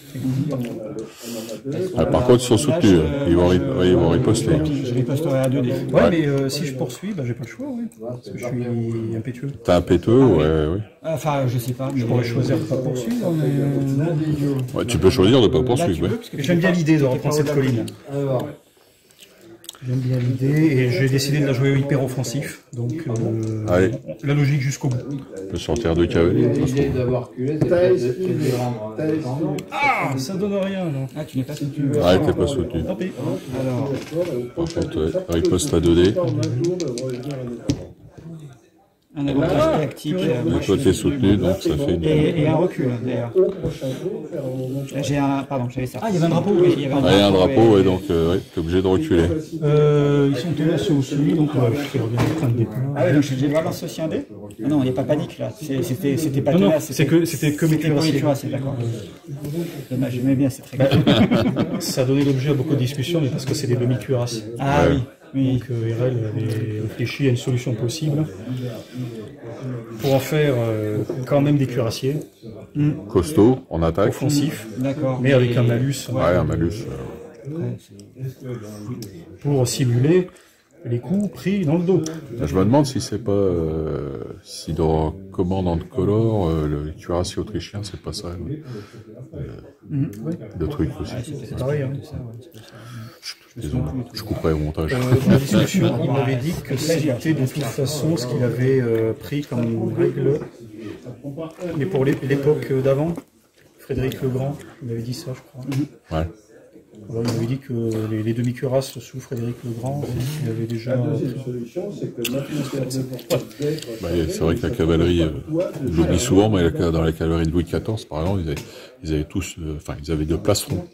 Par contre, ils sont soutenus. Ils vont riposter. Je riposterai à 2D. Ouais, mais si je poursuis, j'ai pas le choix, parce que je suis impétueux. T'es impétueux, oui. Enfin, je sais pas. Je pourrais choisir de pas poursuivre, mais... Ouais, tu peux choisir de pas poursuivre, J'aime bien l'idée de reprendre cette colline. J'aime bien l'idée et j'ai décidé de la jouer hyper offensif. Donc la logique jusqu'au bout. On peut sortir de cavalier. L'idée d'avoir reculé, c'est de rendre. Ah, ça donne rien, non. Ah, tu n'es pas soutenu. Ah, t'es pas soutenu. Tant pis. Alors, Par contre, ouais, riposte à 2D. un avantage tactique. Et toi, t'es soutenu, donc ça fait une. Et un recul, d'ailleurs. J'ai un. Pardon, j'avais ça. Ah, il y avait un drapeau, Oui, il y avait un Ah, il y a un drapeau, et- ouais, donc ouais, t'es obligé de reculer. Ils sont tenaces aussi, donc je fais bien le train de départ. Ah oui, donc j'ai vraiment lancé aussi un dé. Ah non, il n'y a pas panique là. C'était pas Non, non, tenace, c'était que mes c'était pour les cuirassiers. cuirassiers, d'accord. Dommage, j'aimais bien, c'est très Bah, cool. ça a donné l'objet à beaucoup de discussions, mais parce que c'est des demi-cuirassiers. Ah Ouais. oui, oui. Donc RL avait réfléchi à une solution possible pour en faire quand même des cuirassiers Costaud, en attaque. offensifs, D'accord. mais avec un malus Ouais, un malus. pour simuler les coups pris dans le dos. Je me demande si c'est pas. Si dans Command and Color, le cuirassier autrichien, c'est pas ça. Le truc aussi. C'est pareil. Hein. Désolé, je couperai au montage. Dans la discussion, il m'avait dit que c'était de toute façon ce qu'il avait pris comme règle, mais pour l'époque d'avant, Frédéric le Grand, il m'avait dit ça, je crois. Ouais. Alors, il m'avait dit que les demi-cuirasses sous Frédéric le Grand, il avait déjà. Bah, c'est vrai que la cavalerie, je l'oublie souvent, mais dans la cavalerie de Louis XIV, par exemple, ils avaient tous, ils avaient deux plastrons.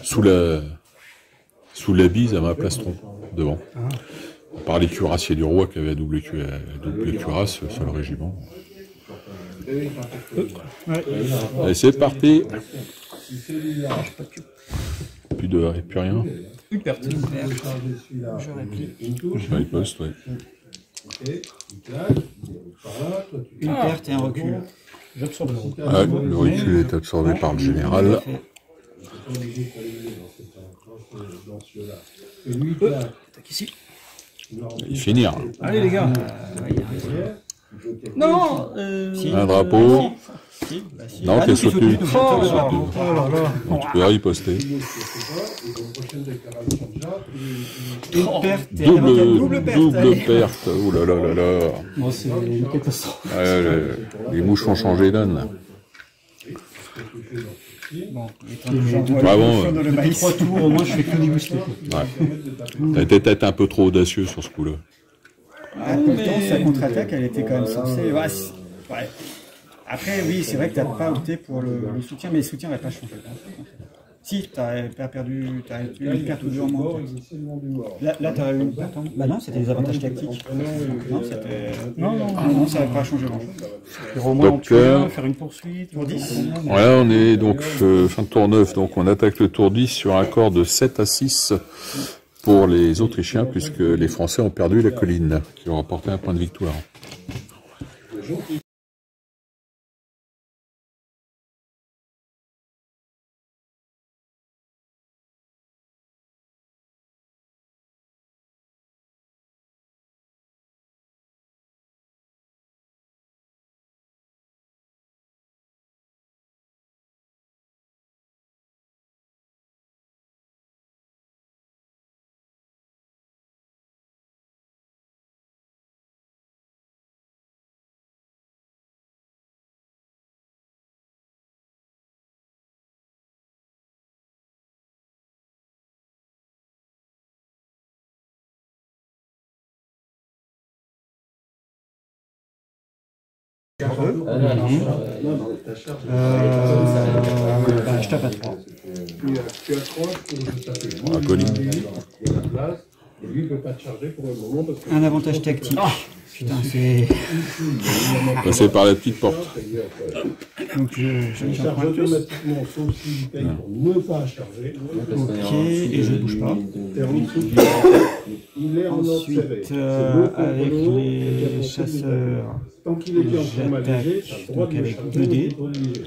Sous l'habit, ils avaient un plastron devant. À part les cuirassiers du roi qui avaient double cuirasse sur le régiment. Allez, c'est parti. Plus rien. Une perte. Je réplique. Je riposte, ouais. Une perte et un recul. J'absorbe le recul. Ouais, le recul est absorbé par le général. Parfait. Attaque ici. Il finir. Allez les gars. Non Si. Un drapeau. Si, bah si. Non, t'es soutenu. Oh là là. Donc tu peux riposter. Une perte et un double perte. Double allez. perte. Ouh là là là là. Bon, c'est une catastrophe. Ouais, les mouches ont changé d'âne. Bon, Vraiment, dans le Depuis maïs. 3 tours, au moins, je fais que déguster. Ouais. T'as été peut-être un peu trop audacieux sur ce coup-là. Pourtant, sa contre-attaque, elle était quand même censée. Ouais. Après, oui, c'est vrai que tu n'as pas opté pour le soutien, mais le soutien n'avait pas changé. Si, tu as perdu, tu as eu une perte ou deux en moins. Là tu as eu une perte en moins. Bah non, c'était des avantages tactiques. Non, c'était. Non, ça n'avait pas changé grand-chose. Au moins, Donc, faire une poursuite. Pour 10. Ouais, on est donc fin de tour 9, donc on attaque le tour 10 sur un score de 7 à 6 pour les Autrichiens, puisque les Français ont perdu la colline, qui ont rapporté un point de victoire. Je tape à 3. Tu accroches pour se taper. La colline. Il y a la place, et lui, il ne peut pas te charger pour le moment parce que. Un avantage tactique. Putain, c'est. Passer par la petite porte. Donc je Il tiens un charge point de plus. automatiquement, sauf s'il paye pour ne pas charger. Ok, et je bouge pas. Et en dessous, il est en ordre serré. Ensuite, C'est beau pour avec Renault, les chasseurs, tant qu'il est bien en format léger, tu as le droit donc de le avec charger, 2 dés. mais t'es obligé.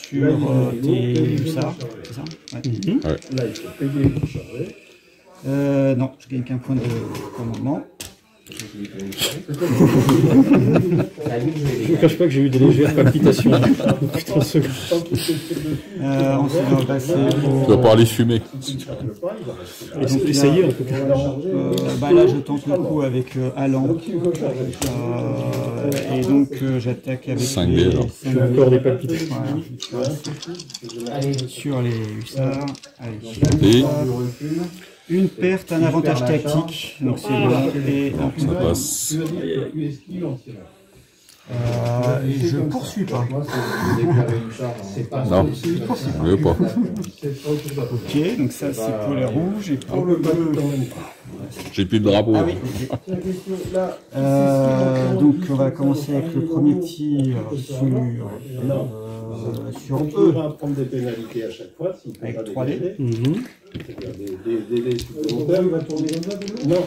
sur tes hussards, c'est ça? Ouais. Là, il faut payer pour charger. Non, je gagne qu'un point de commandement. Je ne cache pas que j'ai eu des légères palpitations. Putain, ce gars. Ensuite, on va passer Tu vas pas aller fumer. Et donc, essayez en tout cas. là, je tente le coup avec Alan. Et donc, j'attaque avec 5D, alors. J'ai encore des palpitations. Sur les hussards. Allez. Et Une perte, un avantage tactique. Donc, c'est bon. Et ça passe. et je poursuis pas. Non, je veux pas. Ok, donc ça c'est pour les rouges et pour le bleu. J'ai plus de drapeau. Donc on va commencer avec le premier tir sur On eux va prendre des pénalités à chaque fois. avec 3D. C'est-à-dire des dés supplémentaires. Non.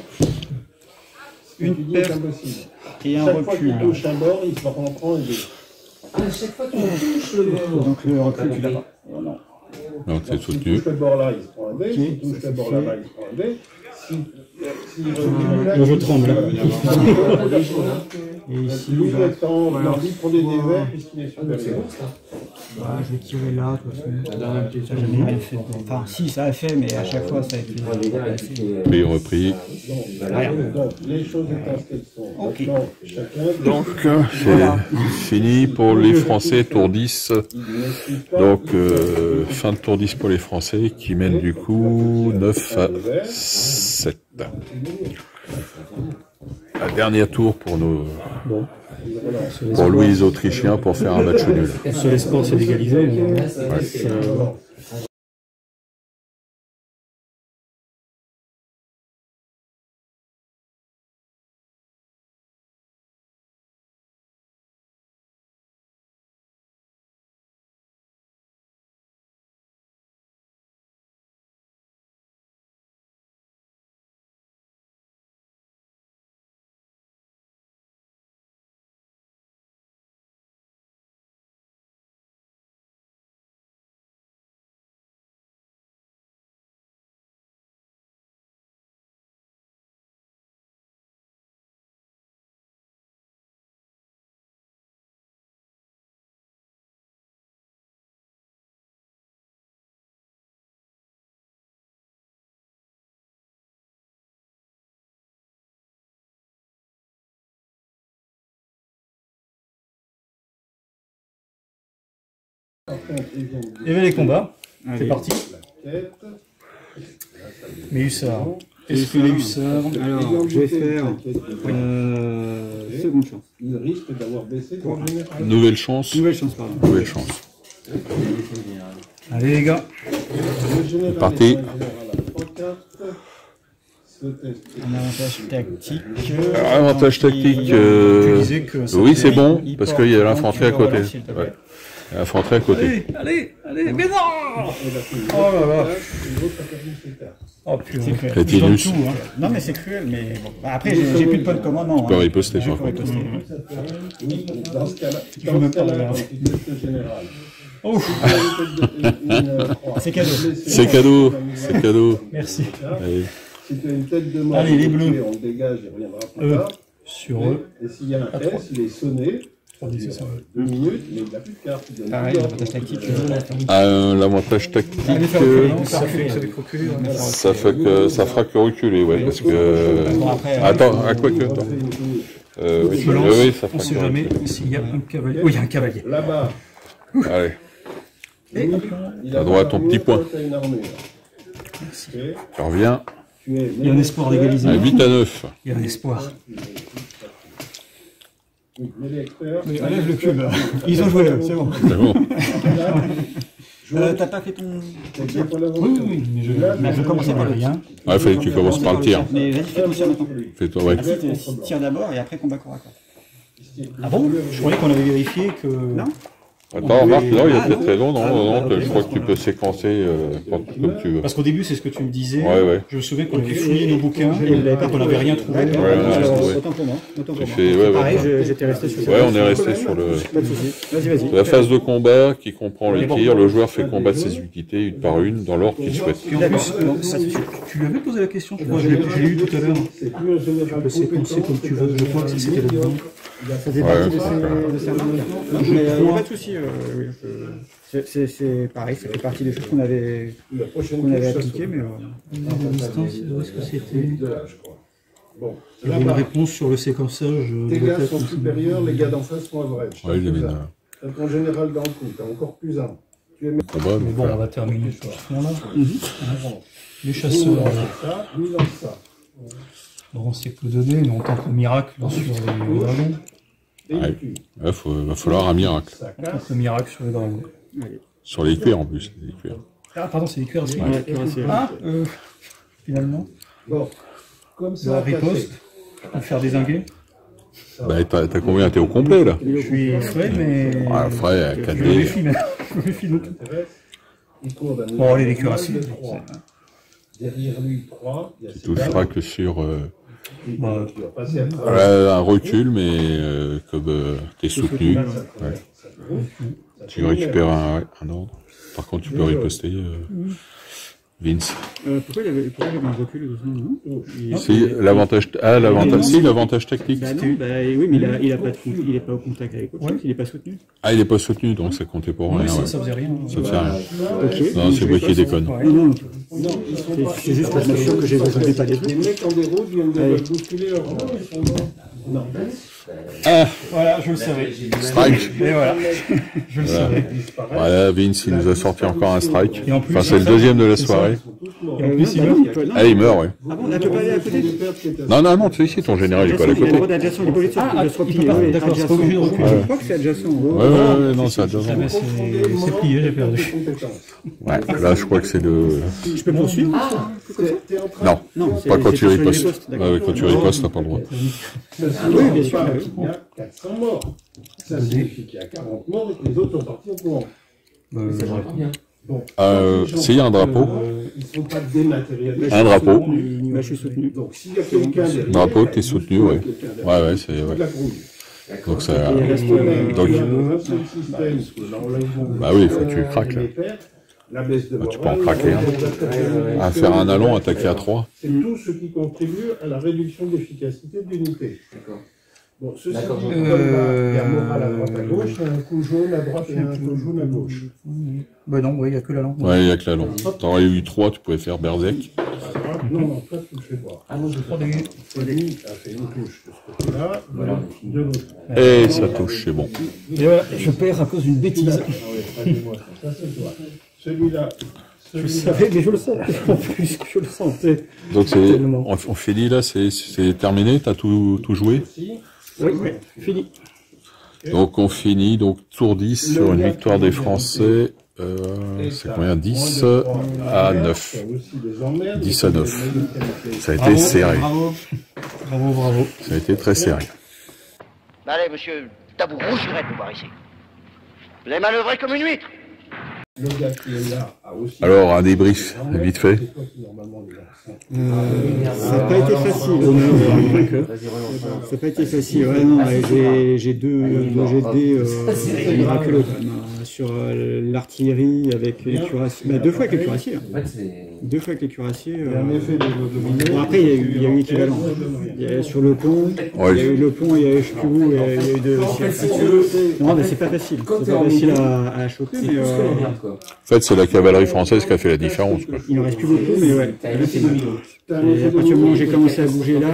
Une perte et un Chaque fois recul. qu'il touche un bord, il se reprend un dé. Ah, à chaque fois que tu touches le bord. Donc le recul tu l'as pas. Non. Donc c'est S'il soutenu. touche le bord là, il se prend un dé. S'il touche le bord là-bas, il se prend un dé. S'il recule là, Je tremble. Et ici, lui bah, étant l'envie de prendre des dés verts puisqu'il est supérieur. je vais tirer là. De toute façon. Ça n'a jamais rien fait. Enfin si ça a fait, mais à chaque fois ça a été. Mais repris. Donc, les choses étant ce qu'elles sont. Ok. Maintenant, chacun. Donc c'est fini pour les Français, tour 10. Donc fin de tour 10 pour les Français qui mènent du coup 9 à 7. Un dernier tour pour nos pour Louise Autrichien pour faire un match nul. Sur l'espoir, c'est d'égaliser. Et bien les combats, c'est parti. Mes hussards. Est-ce que les hussards... Alors je vais faire seconde chance. Il risque d'avoir baissé pour général. Nouvelle chance. Nouvelle chance pardon. Nouvelle chance. Allez les gars. Le général Parti. est un général à 3 cartes. Ce test est Un avantage tactique. Avantage tactique. Tu disais que ça Oui, fait- c'est bon il parce porte. qu'il y a Donc, l'infanterie tu à le côté. relances, s'il te plaît. Ouais. Il y a l'infanterie à côté. Allez, mais non. oh là là. L'autre a perdu ses cartes. Oh putain. C'est cruel. Crétinus. Tout, hein. Non mais c'est cruel, mais bon. Bah, après j'ai plus de points de commandement. Tu peux riposter, Je par peux contre. riposter. Oui, dans ce cas-là, même pas la quand il teste le général. Oh, C'est cadeau. C'est cadeau. C'est cadeau. merci. Allez. Si tu as une tête de mort, Allez, les bleus. on le dégage et reviendra plus tard. Sur eux. Et s'il y a un S, il est sonné. 2 minutes, mais il n'a plus de carte. Il donne Pareil, plus l'avantage tactique. L'avantage tactique, Ça fait reculer. ça fera que reculer, ouais, parce que. Bon, après, Attends, à quoi que. Attends. Oui, Tu lances, oui, ça on fera sait que jamais reculer. s'il y a un cavalier. Oui, il y a un cavalier. Là-bas, Allez, il T'as droit à ton petit point. Tu as une armure. tu reviens Tu es Il y a un espoir d'égaliser. à 8 à 9. Il y a un espoir. Oui, enlève le cube. Ils ont joué, c'est bon. C'est bon. T'as pas fait ton. Oui, mais Je commençais par le rien. Ouais, il fallait que tu commences par le tir. Mais vas-y, fais ton tir maintenant. Fais-toi, ouais. Vas-y, tire d'abord et après combat corps à corps. Ah bon? Je croyais qu'on avait vérifié que. Non. Attends, remarque, non, il y a peut-être raison, non, je crois que tu peux séquencer comme tu veux. Parce qu'au début, c'est ce que tu me disais. Ouais. Je me souviens qu'on avait fouillé nos bouquins et on n'avait rien trouvé. Autant pour moi. Pareil, j'étais resté sur ça. Ouais, on est resté sur le... Pas de souci. Vas-y. La phase de combat qui comprend le tir, le joueur fait combattre ses unités une par une dans l'ordre qu'il souhaite. Et en plus, tu lui avais posé la question, je crois, je l'ai eu tout à l'heure. Tu peux séquencer comme tu veux, je crois que c'était là-dedans. Ça fait partie de ces arguments. Il n'y a pas de souci. C'est pareil, ça fait partie des choses qu'on avait appliquées, mais... Où est-ce que c'était? Il y avait une réponse sur le séquençage. Tes gars sont supérieurs, les gars d'en face sont average. Ouais, il y avait une... T'as ton général dans le coup, t'as encore plus un. combat, mais bon, on va terminer sur ce moment-là. Les chasseurs. On sait que donner, mais on tente le miracle sur les dragons. Il va falloir un miracle. On tente le miracle sur les dragons. Sur les cuirs en plus. Les cuirs. Ah, pardon, c'est les cuirassiers. Finalement. Bon, comme ça. La riposte, pour faire dézinguer. Bah, t'as combien? T'es au complet là? Je suis frais, mais. Ah, frais, 4D. Je me méfie de tout. Bon, allez, les cuirassiers. Derrière lui, 3. Tu toucheras que sur un recul, mais comme t'es soutenu. Ouais. Tu récupères un ordre. Par contre, tu peux riposter. Vince. Pourquoi il avait un recul? Si, l'avantage tactique. Bah non, oui, mais il est pas au contact avec autre chose, il est pas soutenu. Ah, il est pas soutenu, donc ça comptait pour rien. Oui, ça faisait rien. Ça faisait rien. Ok. Non, c'est moi qui déconne. Non, c'est juste que je m'assure que j'ai besoin pas des trucs. Les mecs en déroute viennent de bousculer leur rang, ils sont morts. Non. Voilà, je le savais. Strike. Et voilà, je le savais. Voilà, Vince, il nous a sorti encore un strike. Et en plus, enfin, c'est le deuxième de la soirée. Et en plus, il meurt. Ah, il meurt, ouais. Ah bon, on peut pas aller à côté? Non, tu sais, ici, ton général, il est pas à côté. Il a le droit d'adjacent, il est pas obligé de se replier. D'accord, c'est pas obligé de reculer. Je crois que c'est adjacent. Ouais, non, c'est adjacent. C'est plié, j'ai perdu. Ouais, là, je crois que c'est le... Je peux poursuivre? Non, pas quand tu ripostes. Ouais, quand tu ripostes, t'as pas le droit. Oui, bien sûr. Il y a 400 morts. Ça signifie qu'il y a 40 morts et que les autres sont partis au courant. S'il y a un drapeau. Ils ne sont pas dématérialisés. Un drapeau. Je suis soutenu. Donc s'il y a quelqu'un derrière. Drapeau, t'es soutenu, ouais. Ouais, c'est... Ouais. Donc ça... Donc... Bah oui, il faut que tu craques, là. Bah, tu peux en craquer un. À faire un allon, attaquer à 3. C'est tout ce qui contribue à la réduction d'efficacité de l'unité. D'accord. Bon, ceci dit, il y a moral à droite à gauche, il y a un coup jaune à droite et un coup jaune à gauche. Bah non, il n'y a que la lampe. Ouais, il n'y a que la lampe. T'aurais eu 3, tu pouvais faire Berserk. Non, toi tu ne le fais pas. Ah non, je crois que lui a fait une touche de ce côté-là, voilà, de l'autre. Et ça touche, c'est bon. Et voilà, je perds à cause d'une bêtise. Ça c'est toi. Celui-là. Je savais, mais je le savais. En plus, je le sentais. Donc on finit là, c'est terminé, t'as tout joué? Oui, fini. Donc on finit, donc tour 10 sur une victoire des Français. C'est combien? 10 à 9. 10 à 9. Ça a été serré. Bravo. Ça a été très serré. Allez, monsieur, tabou, vous jurez de pouvoir ici. Vous avez manœuvré comme une huître. Alors, un débrief, vite fait. Ça n'a pas été facile. Ça n'a pas été facile. Ouais, non, j'ai deux GD miraculeux quand même. Sur l'artillerie avec les cuirassiers. Bah, 2 fois avec les cuirassiers. 2 fois avec les cuirassiers. Bon, après, il y a eu l'équivalent. Sur le pont, il y a eu le pont, il y a eu je sais plus où, il y a eu de... Non, mais c'est pas facile. C'est pas facile à choper, mais... En fait, c'est la cavalerie française qui a fait la différence, quoi. Il en reste plus beaucoup, mais ouais. Et à partir du moment où j'ai commencé à bouger là,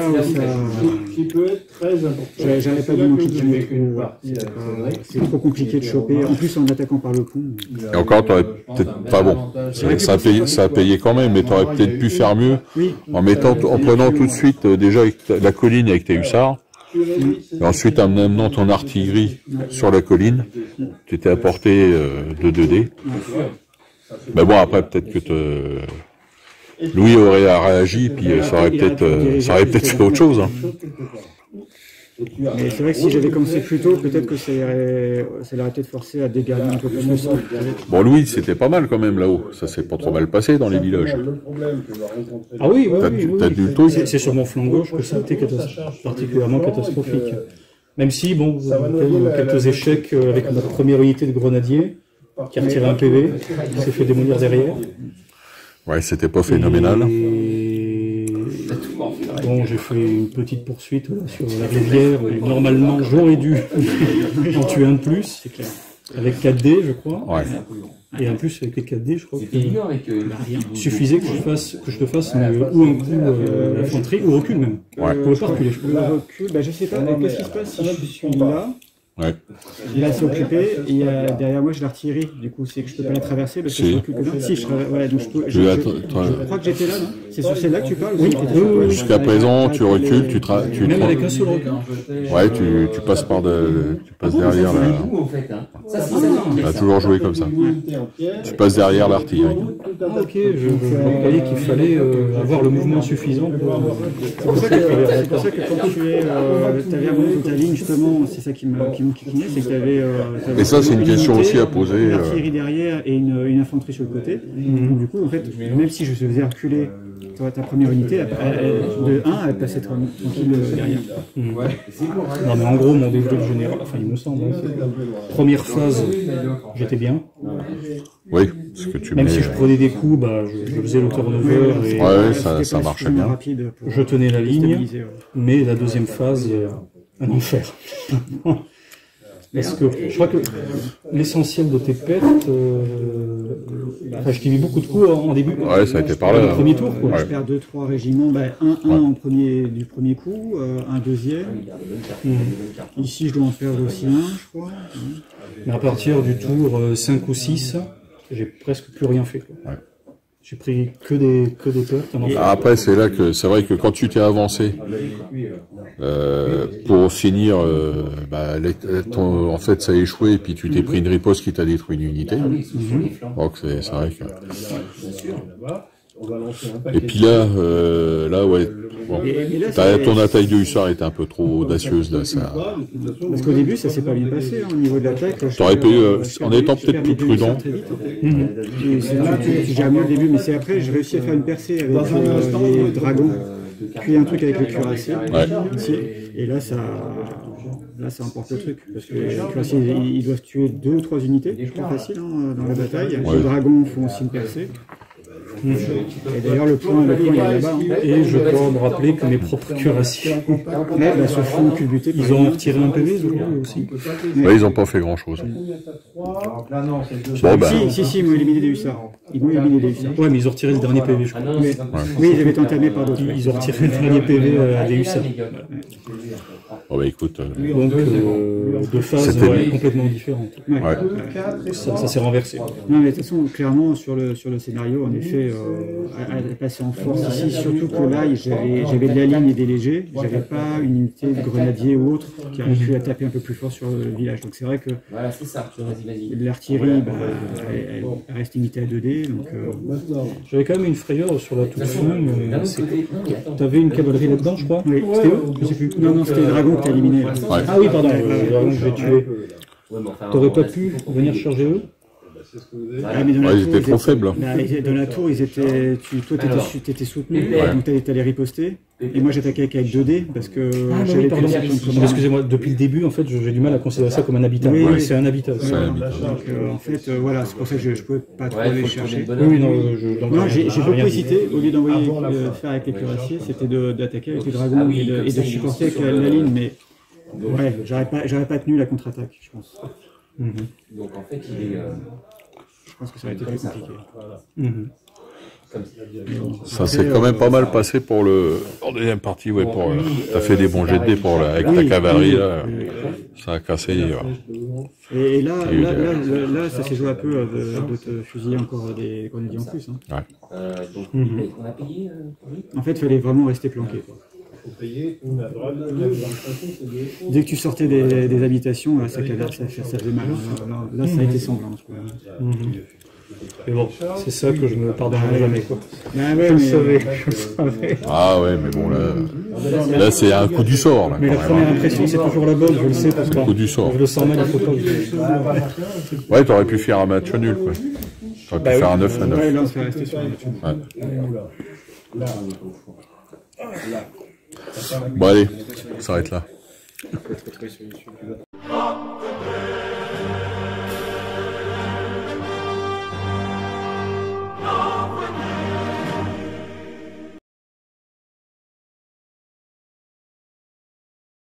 qui peut être très important. J'avais pas vraiment cliqué. C'est trop compliqué de choper. En plus, en attaquant par le pont. Et encore, t'aurais peut-être pas bon. Ça a payé quand même, mais t'aurais peut-être pu faire mieux en prenant tout de suite déjà la colline avec tes hussards. Et ensuite, en amenant ton artillerie sur la colline, tu étais à portée de 2D. Mais bon, après, peut-être que Louis aurait réagi, puis ça aurait peut-être fait autre chose. Hein. Mais c'est vrai que si j'avais commencé plus tôt, peut-être que ça l'aurait peut-être forcé à dégarder un peu plus le sol. Bon, Louis, c'était pas mal quand même là-haut. Ça s'est pas trop mal passé dans les villages. Ah oui, T'as du truc. c'est sur mon flanc gauche que ça a été particulièrement catastrophique. Même si, bon, quelques échecs avec notre première unité de grenadiers, qui a retiré un PV, qui s'est fait démolir derrière. Ouais, c'était pas phénoménal. Bon, j'ai fait une petite poursuite là, sur la rivière. Normalement, j'aurais dû en tuer un de plus, avec 4D, je crois. Ouais. Et en plus, avec les 4D, je crois qu'il suffisait que je te fasse ou un coup d'infanterie, ou recul même. Ouais. Pour pas reculer. Le recul, je sais pas, qu'est-ce qui se passe si je suis là? Ouais. Là, c'est occupé, et derrière moi, j'ai l'artillerie. Du coup, c'est que je peux pas la traverser parce que je recule que là. Si, voilà, donc je peux. Je crois que j'étais là, non? C'est sur celle-là que tu parles? Oui. Jusqu'à présent, tu recules, Même avec un seul recul. Ouais, tu passes derrière la. On a toujours joué comme ça. Tu passes derrière l'artillerie. Ah, ok, je croyais qu'il fallait avoir le mouvement suffisant pour. C'est pour ça que quand tu avais abandonné ta ligne, justement, c'est ça qui me kikinait, c'est que tu avais. Et ça, c'est une question aussi à poser. Une artillerie derrière et une infanterie sur le côté. Donc, du coup, en fait, même si je faisais reculer ta première unité, de 1, elle passait tranquille derrière. Non, mais en gros, mon développement général, enfin, il me semble, première phase, j'étais bien. Oui, ce que tu Même mets. si je prenais des coups, je faisais le turnover et Ouais, ça marchait bien. je tenais la ligne. Mais la deuxième phase, un enfer. Parce que je crois que l'essentiel de tes pertes, je t'ai mis beaucoup de coups en début. Ouais, ça a été par là. Le premier tour, quoi. Ouais. Je perds 2-3 régiments, un du premier coup, un deuxième. Ici, je dois en perdre aussi un, je crois. Mais à partir du tour 5 ou 6, j'ai presque plus rien fait, quoi. Ouais. J'ai pris que des pertes. Après, c'est là que c'est vrai que quand tu t'es avancé pour finir, en fait, ça a échoué et puis tu t'es pris une riposte qui t'a détruit une unité. Donc c'est vrai que. Et puis là, ouais. Bon. Ton attaque de hussard était un peu trop audacieuse là, ça. Parce qu'au début, ça s'est pas bien passé au niveau de l'attaque. T'aurais pu, en étant peut-être plus prudent. J'ai mieux au début, mais c'est après, j'ai réussi à faire une percée avec les dragons, puis un truc avec le cuirassé. Et là, ça emporte le truc. Parce que les cuirassiers, ils doivent tuer 2 ou 3 unités, je crois, facile dans la bataille. Les dragons font aussi une percée. Et d'ailleurs, le point il est là-bas. Et je peux me rappeler que mes propres cuirassiers se font culbuter. Ils ont retiré un PV, je crois, aussi. Ouais, ils n'ont pas fait grand-chose. Si, ils m'ont éliminé des hussards. Ouais, mais ils ont retiré le dernier PV, je crois. Oui, ils avaient entamé par d'autres. Ils ont retiré le dernier PV des hussards. Oh bah écoute. Donc, deux phases complètement différentes. Ouais. Ça s'est renversé. Non, mais de toute façon, clairement, sur le scénario, en effet, à passer en force ici, surtout que là, j'avais de la ligne et des légers, j'avais pas une unité de grenadiers ou autre qui aurait pu taper un peu plus fort sur le village. Donc c'est vrai que l'artillerie, elle reste limitée à 2D. Donc, j'avais quand même une frayeur sur la toute fin, mais t'avais une cavalerie là-dedans, je crois. Oui. C'était eux? Je sais plus. Non, c'était les dragons que t'as éliminé. Ouais. Ah oui, pardon, les dragons que j'ai tués. T'aurais pas pu venir charger eux? Ils étaient trop faibles. Dans la tour, toi, t'étais soutenu, donc t'allais riposter. Et moi, j'attaquais avec 2D parce que j'avais plus de. Excusez-moi, depuis le début, en fait, j'ai du mal à considérer ça comme un habitat. Oui, c'est un habitat. C'est un habitat. Donc, en fait, voilà, c'est pour ça que je pouvais pas trop aller chercher. Oui, non, j'ai beaucoup hésité. Au lieu d'envoyer faire avec les cuirassiers, c'était d'attaquer avec les dragons et de supporter avec la ligne. Mais ouais, j'aurais pas tenu la contre-attaque, je pense. Donc en fait, je pense que ça aurait été plus compliqué. Ça s'est quand même pas mal passé pour en deuxième partie, ouais. T'as fait des bons jets de dés avec ta cavalerie là. Ça a cassé. Et là, ça s'est joué un peu de te fusiller encore des grenadiers en plus. donc on a payé. En fait, il fallait vraiment rester planqué. Dès que tu sortais des habitations, ça faisait mal. Là, ça a été sanglant. Mais bon, c'est ça que je me pardonnerai jamais, quoi. Ah ouais, Je le mais, savais. Ah ouais, mais bon, là c'est un coup du sort. Là, Mais la première impression, c'est toujours la bonne, je le sais, parce que un coup du sort. je le sens mal, il faut pas. Ouais, t'aurais pu faire un match nul, quoi. T'aurais pu faire un 9 à 9. Ouais, là, on serait resté sur un match. Ouais. Bon, allez, on s'arrête là.